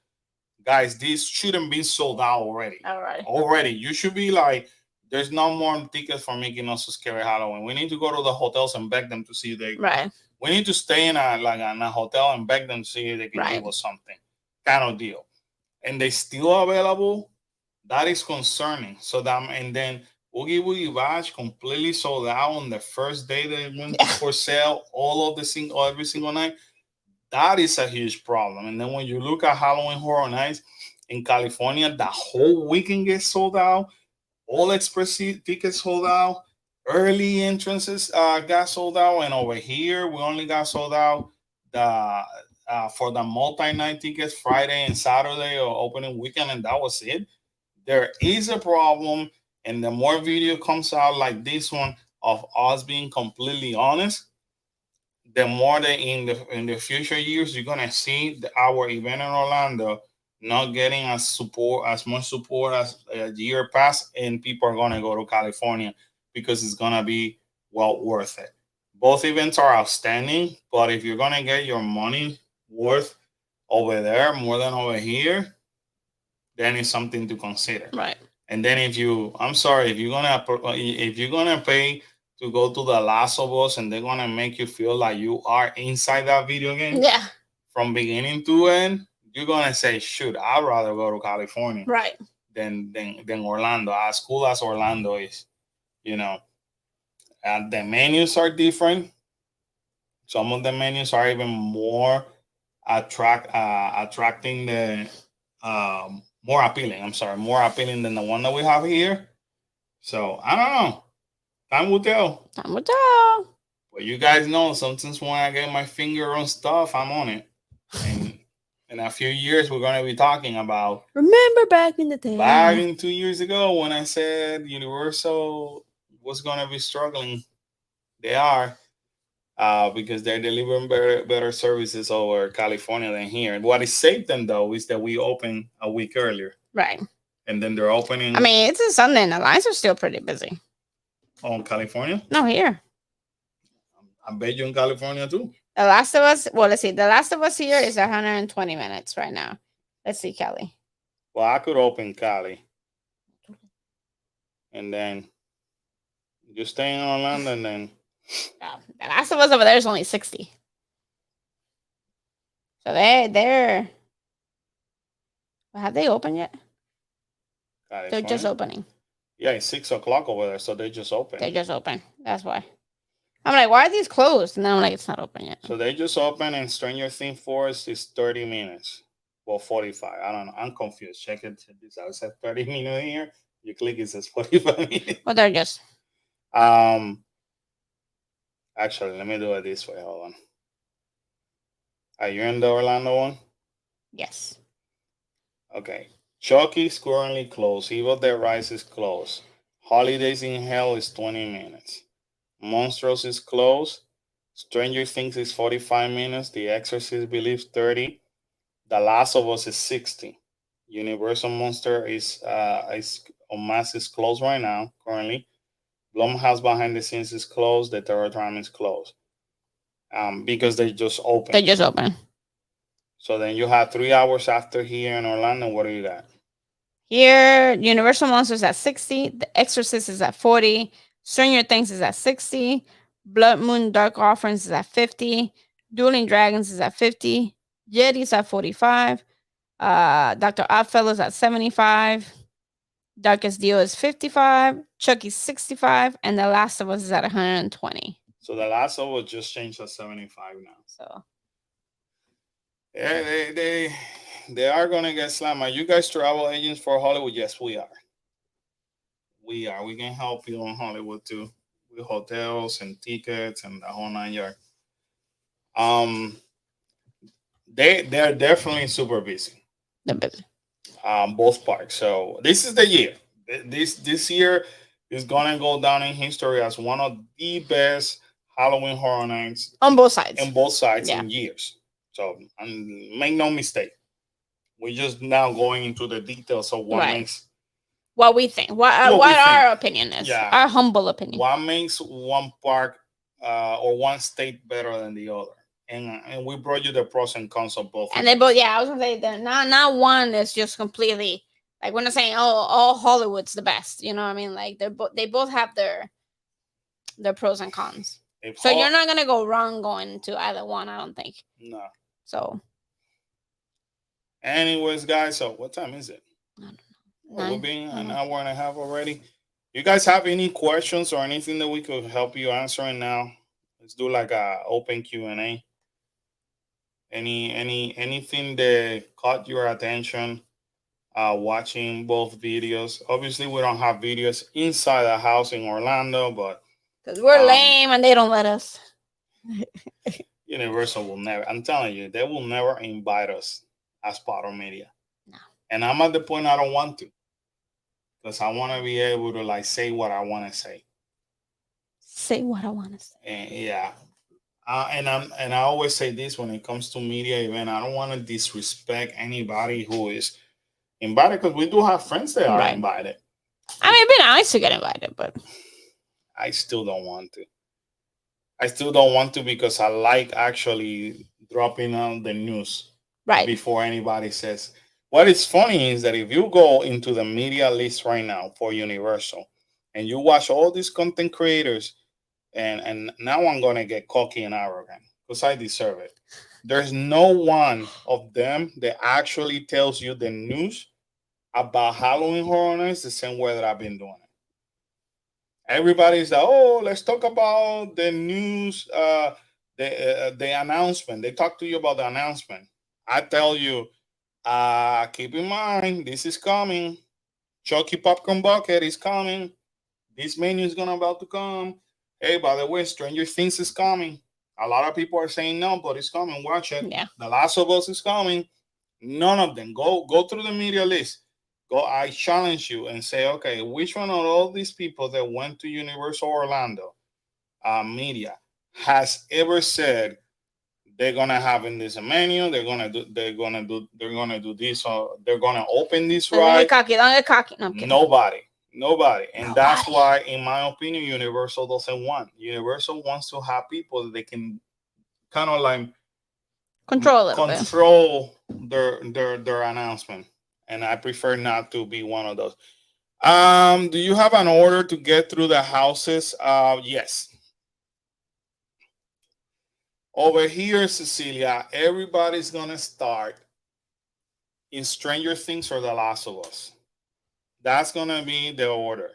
Guys, these shouldn't be sold out already. All right. Already. You should be like, there's no more tickets for Mickey No So Scary Halloween. We need to go to the hotels and beg them to see if they. Right. We need to stay in a hotel and beg them to see if they can give Right. us something. Kind of deal. And they still available. That is concerning. So that, and then Oogie Boogie Bash completely sold out on the first day that it went Yeah. for sale. All of the single every single night. That is a huge problem. And then when you look at Halloween Horror Nights in California, the whole weekend gets sold out. All express tickets sold out. Early entrances got sold out, and over here we only got sold out the for the multi-night tickets Friday and Saturday or opening weekend, and that was it. There is a problem, and the more video comes out like this one of us being completely honest, the more that in the future years you're gonna see our event in Orlando not getting as much support as a year past, and people are gonna go to California because it's gonna be well worth it. Both events are outstanding, but if you're gonna get your money worth over there more than over here, then it's something to consider. Right. And then I'm sorry, if you're gonna pay to go to the Last of Us and they're gonna make you feel like you are inside that video game Yeah. from beginning to end, you're gonna say, shoot, I'd rather go to California Right. than Orlando. As cool as Orlando is, you know. And the menus are different. Some of the menus are even more attracting the more appealing. I'm sorry, more appealing than the one that we have here. So I don't know. Time will tell. Time will tell. But you guys know sometimes when I get my finger on stuff, I'm on it. And in a few years, we're going to be talking about. Remember back in the day. Back in 2 years ago when I said Universal was going to be struggling. They are. Because they're delivering better services over California than here. And what it saved them, though, is that we opened a week earlier. Right. And then they're opening. I mean, it's a Sunday and the lines are still pretty busy. On California? No, here. I bet you in California, too. The Last of Us, well, let's see. The Last of Us here is 120 minutes right now. Let's see, Kelly. Well, I could open Cali. And then you stay in Orlando and then. The Last of Us over there is only 60. So they're. Have they opened yet? California? They're just opening. Yeah, it's 6 o'clock over there, so they just open. They just open. That's why. I'm like, why are these closed? And then I'm like, it's not open yet. So they just open, and Stranger Things Forest is 30 minutes. Well, 45. I don't know. I'm confused. Check it. I said 30 minutes here. You click, it says 45 minutes. Well, they're just. Actually, let me do it this way. Hold on. Are you in the Orlando one? Yes. Okay. Chucky's currently closed. Evil Dead Rise is closed. Holidays in Hell is 20 minutes. Monsters is closed. Stranger Things is 45 minutes. The Exorcist believes 30. The Last of Us is 60. Universal Monster is on mass is closed right now, currently. Blumhouse Behind the Scenes is closed. The Terror Drama is closed. Because they just open. They just open. So then you have 3 hours after here in Orlando. What do you got? Here, Universal Monsters at 60. The Exorcist is at 40. Stranger Things is at 60. Blood Moon Dark Offerings is at 50. Dueling Dragons is at 50. Yeti's at 45. Dr. Oddfellows at 75. Darkest Deal is 55. Chucky's 65. And The Last of Us is at 120. So The Last of Us just changed to 75 now. So yeah, they are gonna get slammed. Are you guys travel agents for Hollywood? Yes, we are. We are. We can help you in Hollywood too, with hotels and tickets and the whole 9 yards. They're definitely super busy. They're busy. Both parks. So this is the year. This year is gonna go down in history as one of the best Halloween Horror Nights on both sides. In years. So make no mistake. We're just now going into the details of what makes. What we think. What our opinion is. Yeah. Our humble opinion. What makes one park or one state better than the other. And we brought you the pros and cons of both. And they both, I was gonna say that not one is just completely like, we're not saying all Hollywood's the best. You know what I mean? Like they both have their pros and cons. So you're not gonna go wrong going to either one, I don't think. No. So. Anyways, guys, so what time is it? We've been an hour and a half already. You guys have any questions or anything that we could help you answering now? Let's do like a open Q&A. Anything that caught your attention watching both videos? Obviously, we don't have videos inside the house in Orlando, but because we're lame and they don't let us. Universal will never. I'm telling you, they will never invite us as part of media. No. And I'm at the point I don't want to, because I want to be able to like say what I want to say. Say what I want to say. And, yeah. And I always say this when it comes to media event. I don't want to disrespect anybody who is invited, because we do have friends that are invited. I mean, it'd be nice to get invited, but I still don't want to. I still don't want to, because I like actually dropping on the news before anybody says. What is funny is that if you go into the media list right now for Universal and you watch all these content creators, and now I'm going to get cocky and arrogant because I deserve it. There's no one of them that actually tells you the news about Halloween Horror Nights the same way that I've been doing it. Everybody's like, oh, let's talk about the news, the announcement. They talk to you about the announcement. I tell you, keep in mind, this is coming. Chucky Popcorn Bucket is coming. This menu is about to come. Hey, by the way, Stranger Things is coming. A lot of people are saying no, but it's coming. Watch it. Yeah. The Last of Us is coming. None of them. Go through the media list. Go. I challenge you and say, okay, which one of all these people that went to Universal Orlando media has ever said they're gonna have in this menu, they're gonna do this, or they're gonna open this Don't get ride? cocky. Don't get cocky. No, I'm kidding. Nobody. And that's Nobody. why, in my opinion, Universal doesn't want. Universal wants to have people that they can kind of like Control a little bit. control their announcement. And I prefer not to be one of those. Do you have an order to get through the houses? Yes. Over here, Cecilia, everybody's gonna start in Stranger Things or The Last of Us. That's gonna be the order.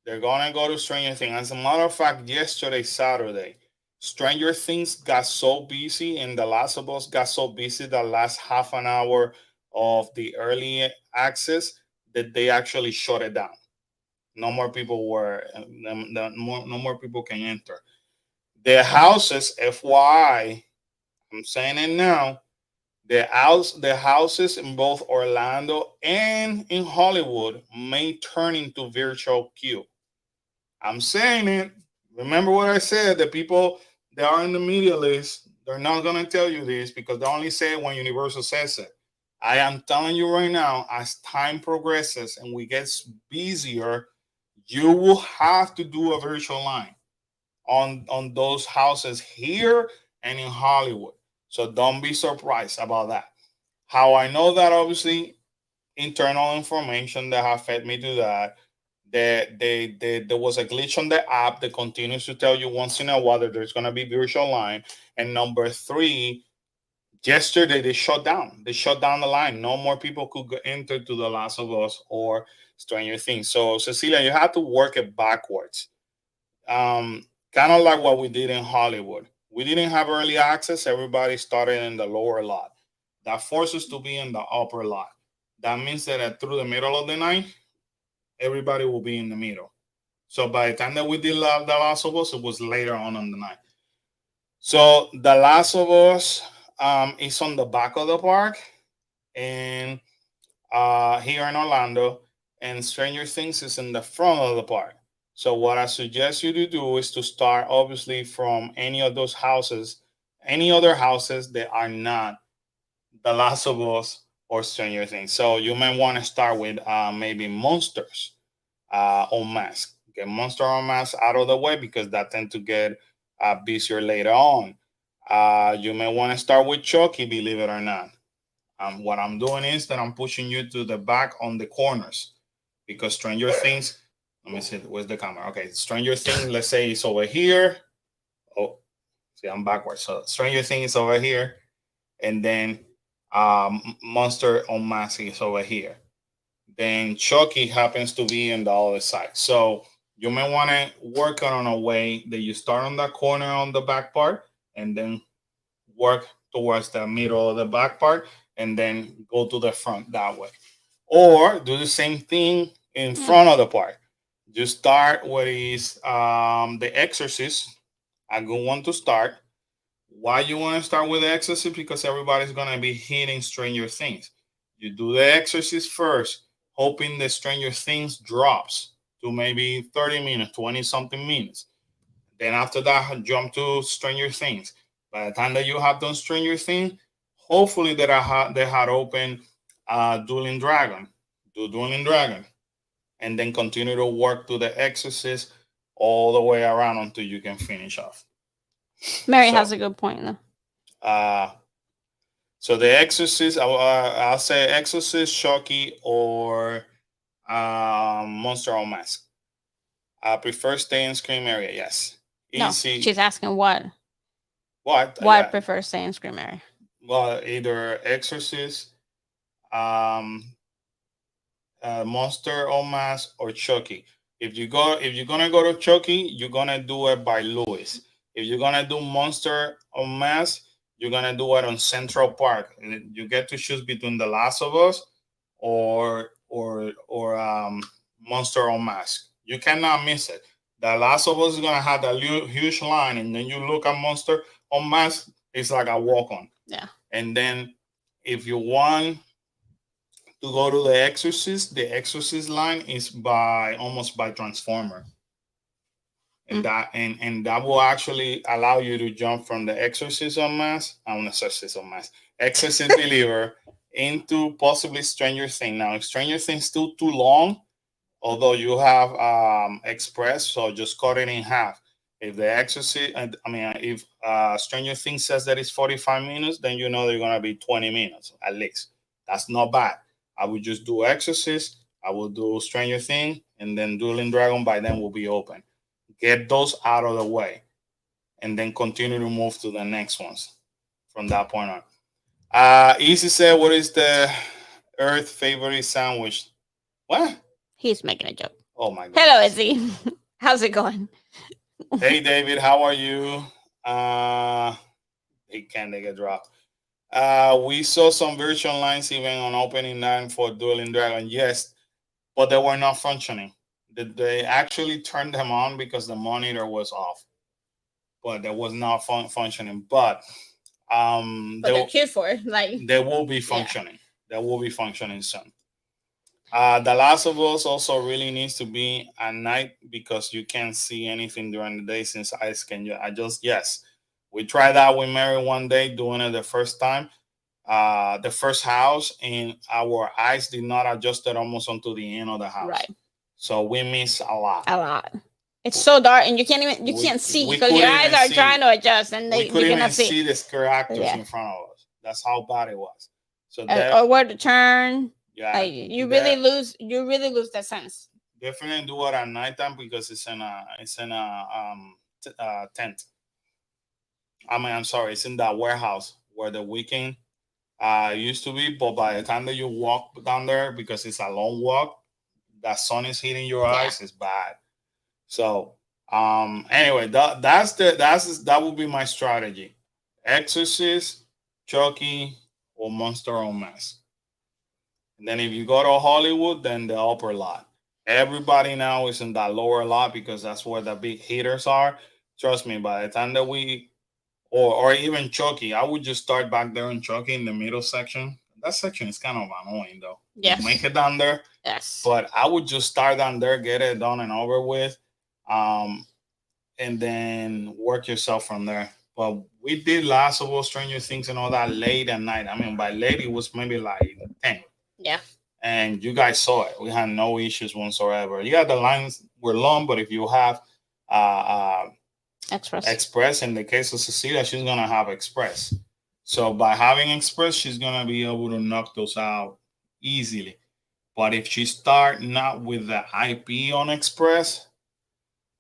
They're gonna go to Stranger Things. As a matter of fact, yesterday, Saturday, Stranger Things got so busy and The Last of Us got so busy the last half an hour of the early access that they actually shut it down. No more people were, no more people can enter. The houses, FYI, I'm saying it now. The houses in both Orlando and in Hollywood may turn into virtual queue. I'm saying it. Remember what I said. The people that are in the media list, they're not gonna tell you this because they only say it when Universal says it. I am telling you right now, as time progresses and we get busier, you will have to do a virtual line on those houses here and in Hollywood. So don't be surprised about that. How I know that, obviously, internal information that have fed me to that. There was a glitch on the app that continues to tell you once in a while that there's going to be virtual line. And number three, yesterday they shut down. They shut down the line. No more people could enter to The Last of Us or Stranger Things. So Cecilia, you have to work it backwards. Um, Kind of like what we did in Hollywood. We didn't have early access. Everybody started in the lower lot. That forced us to be in the upper lot. That means that through the middle of the night, everybody will be in the middle. So by the time that we did The Last of Us, it was later on in the night. So The Last of Us is on the back of the park, and here in Orlando, and Stranger Things is in the front of the park. So what I suggest you to do is to start obviously from any of those houses, any other houses that are not The Last of Us or Stranger Things. So you may want to start with maybe Monsters on Mask. Get Monster on Mask out of the way because that tend to get busier later on. You may want to start with Chucky, believe it or not. What I'm doing is that I'm pushing you to the back on the corners because Stranger Things. Let me see. Where's the camera? Okay, Stranger Things. Let's say it's over here. Oh, see, I'm backwards. So Stranger Things is over here, and then Monster on Mask is over here. Then Chucky happens to be on the other side. So you may want to work on a way that you start on that corner on the back part, and then work towards the middle of the back part, and then go to the front that way. Or do the same thing in front of the park. You start what is the Exorcist, a good one to start. Why you want to start with the Exorcist? Because everybody's gonna be hitting Stranger Things. You do the Exorcist first, hoping the Stranger Things drops to maybe 30 minutes, 20 something minutes. Then after that, jump to Stranger Things. By the time that you have done Stranger Things, hopefully that they had open Dueling Dragon, do Dueling Dragon, and then continue to work to the Exorcist all the way around until you can finish off. Mary So, has a good point though. uh, so the Exorcist, I'll say Exorcist, Chucky, or Monster on Mask. I prefer stay in Scream area. Yes, No, easy. she's asking what. What? Why I Yeah. prefer staying in Scream Mary. Well, either Exorcist, um, Monster or Mask, or Chucky. If you're gonna go to Chucky, you're gonna do it by Lewis. If you're gonna do Monster or Mask, you're gonna do it on Central Park. You get to choose between The Last of Us or Monster or Mask. You cannot miss it. The Last of Us is gonna have that huge line, and then you look at Monster on Mask, it's like a walk on. Yeah. And then if you want to go to the Exorcist line is by almost by Transformer. And that will actually allow you to jump from the Exorcism Mask, Exorcist Believer into possibly Stranger Things. Now, if Stranger Things still too long, although you have Express, so just cut it in half. If the Exorcist, if Stranger Things says that it's 45 minutes, then you know they're gonna be 20 minutes at least. That's not bad. I would just do Exorcist. I will do Stranger Things, and then Dueling Dragon. By then will be open. Get those out of the way, and then continue to move to the next ones from that point on. Easy said, "What is the Earth favorite sandwich?" What? He's making a joke. Oh my god. Hello, Izzy. How's it going? Hey David, how are you? They get dropped. We saw some virtual lines even on opening night for Dueling Dragon. Yes, but they were not functioning. They actually turned them on because the monitor was off, but that was not functioning. But they're cute for it. Like they will be functioning. Yeah. They will be functioning soon. The Last of Us also really needs to be at night because you can't see anything during the day since eyes can. Yes, we tried that with Mary one day doing it the first time, the first house, and our eyes did not adjust it almost until the end of the house. Right. So we miss a lot. A lot. It's so dark, and you can't see because your eyes are trying to adjust, and we couldn't even see the characters in front of us. That's how bad it was. So or where to turn. Yeah, like you really lose that sense. Definitely do it at nighttime because it's in a tent. I'm sorry, it's in that warehouse where the weekend used to be. But by the time that you walk down there, because it's a long walk, the sun is hitting your eyes. It's bad. So anyway, that would be my strategy: Exorcist, Chucky, or Monster on Mask. And then if you go to Hollywood, then the upper lot. Everybody now is in that lower lot because that's where the big hitters are. Trust me, by the time that or even Chucky, I would just start back there in Chucky in the middle section. That section is kind of annoying though. Yes. You make it down there. Yes. But I would just start down there, get it done and over with, and then work yourself from there. But we did Last of Us, Stranger Things, and all that late at night. I mean, by late it was maybe like 10. Yeah. And you guys saw it. We had no issues whatsoever. Yeah, the lines were long, but if you have Express, in the case of Cecilia, she's gonna have Express. So by having Express, she's gonna be able to knock those out easily. But if she start not with the IP on Express,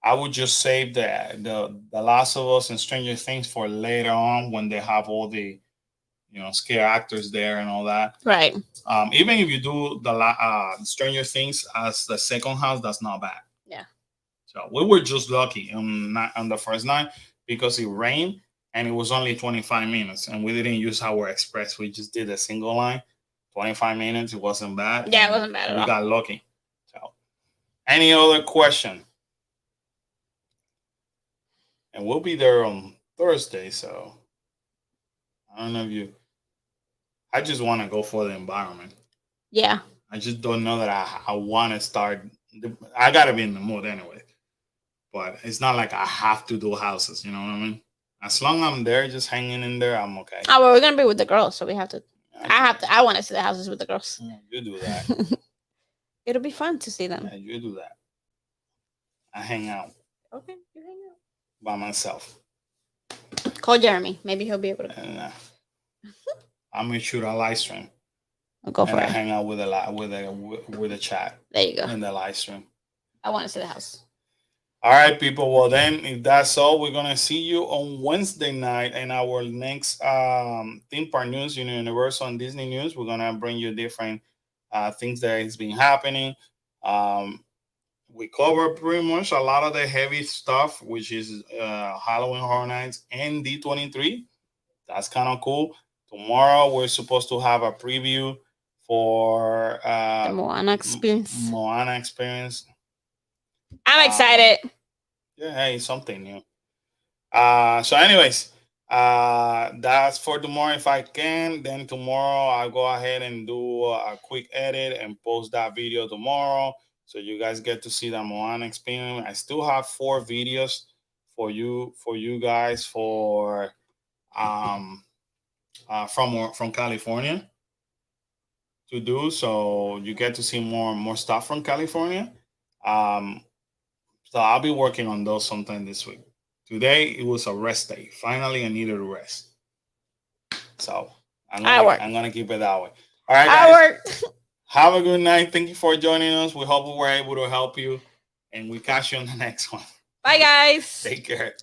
I would just save the Last of Us and Stranger Things for later on when they have all the scare actors there and all that. Right. Even if you do the Stranger Things as the second house, that's not bad. Yeah. So we were just lucky on the first night because it rained and it was only 25 minutes and we didn't use our Express. We just did a single line, 25 minutes. It wasn't bad. Yeah, it wasn't bad at all. We got lucky. So, any other question? And we'll be there on Thursday, so I don't know if you. I just want to go for the environment. Yeah. I just don't know that I want to start. I got to be in the mood anyway. But it's not like I have to do houses, you know what I mean? As long as I'm there, just hanging in there, I'm okay. Oh, well, we're going to be with the girls, so we have to. I want to see the houses with the girls. You do that. It'll be fun to see them. Yeah, you do that. I hang out. Okay, you hang out. By myself. Call Jeremy. Maybe he'll be able to. I'm gonna shoot a live stream. I'll go for it. Hang out with the chat. There you go. In the live stream. I want to see the house. All right, people. Well, then, if that's all, we're gonna see you on Wednesday night in our next theme park news, Universal and Disney news. We're gonna bring you different things that has been happening. We cover pretty much a lot of the heavy stuff, which is Halloween Horror Nights and D23. That's kind of cool. Tomorrow, we're supposed to have a preview for the Moana experience. Moana experience. I'm excited. Yeah, hey, something new. So anyways, that's for tomorrow if I can. Then tomorrow I'll go ahead and do a quick edit and post that video tomorrow, so you guys get to see the Moana experience. I still have 4 videos for you guys for um from California to do, so you get to see more stuff from California. Um, so I'll be working on those sometime this week. Today it was a rest day. Finally, I needed a rest. So I'm gonna keep it that way. All right, guys. Have a good night. Thank you for joining us. We hope we were able to help you, and we catch you on the next one. Bye, guys. Take care.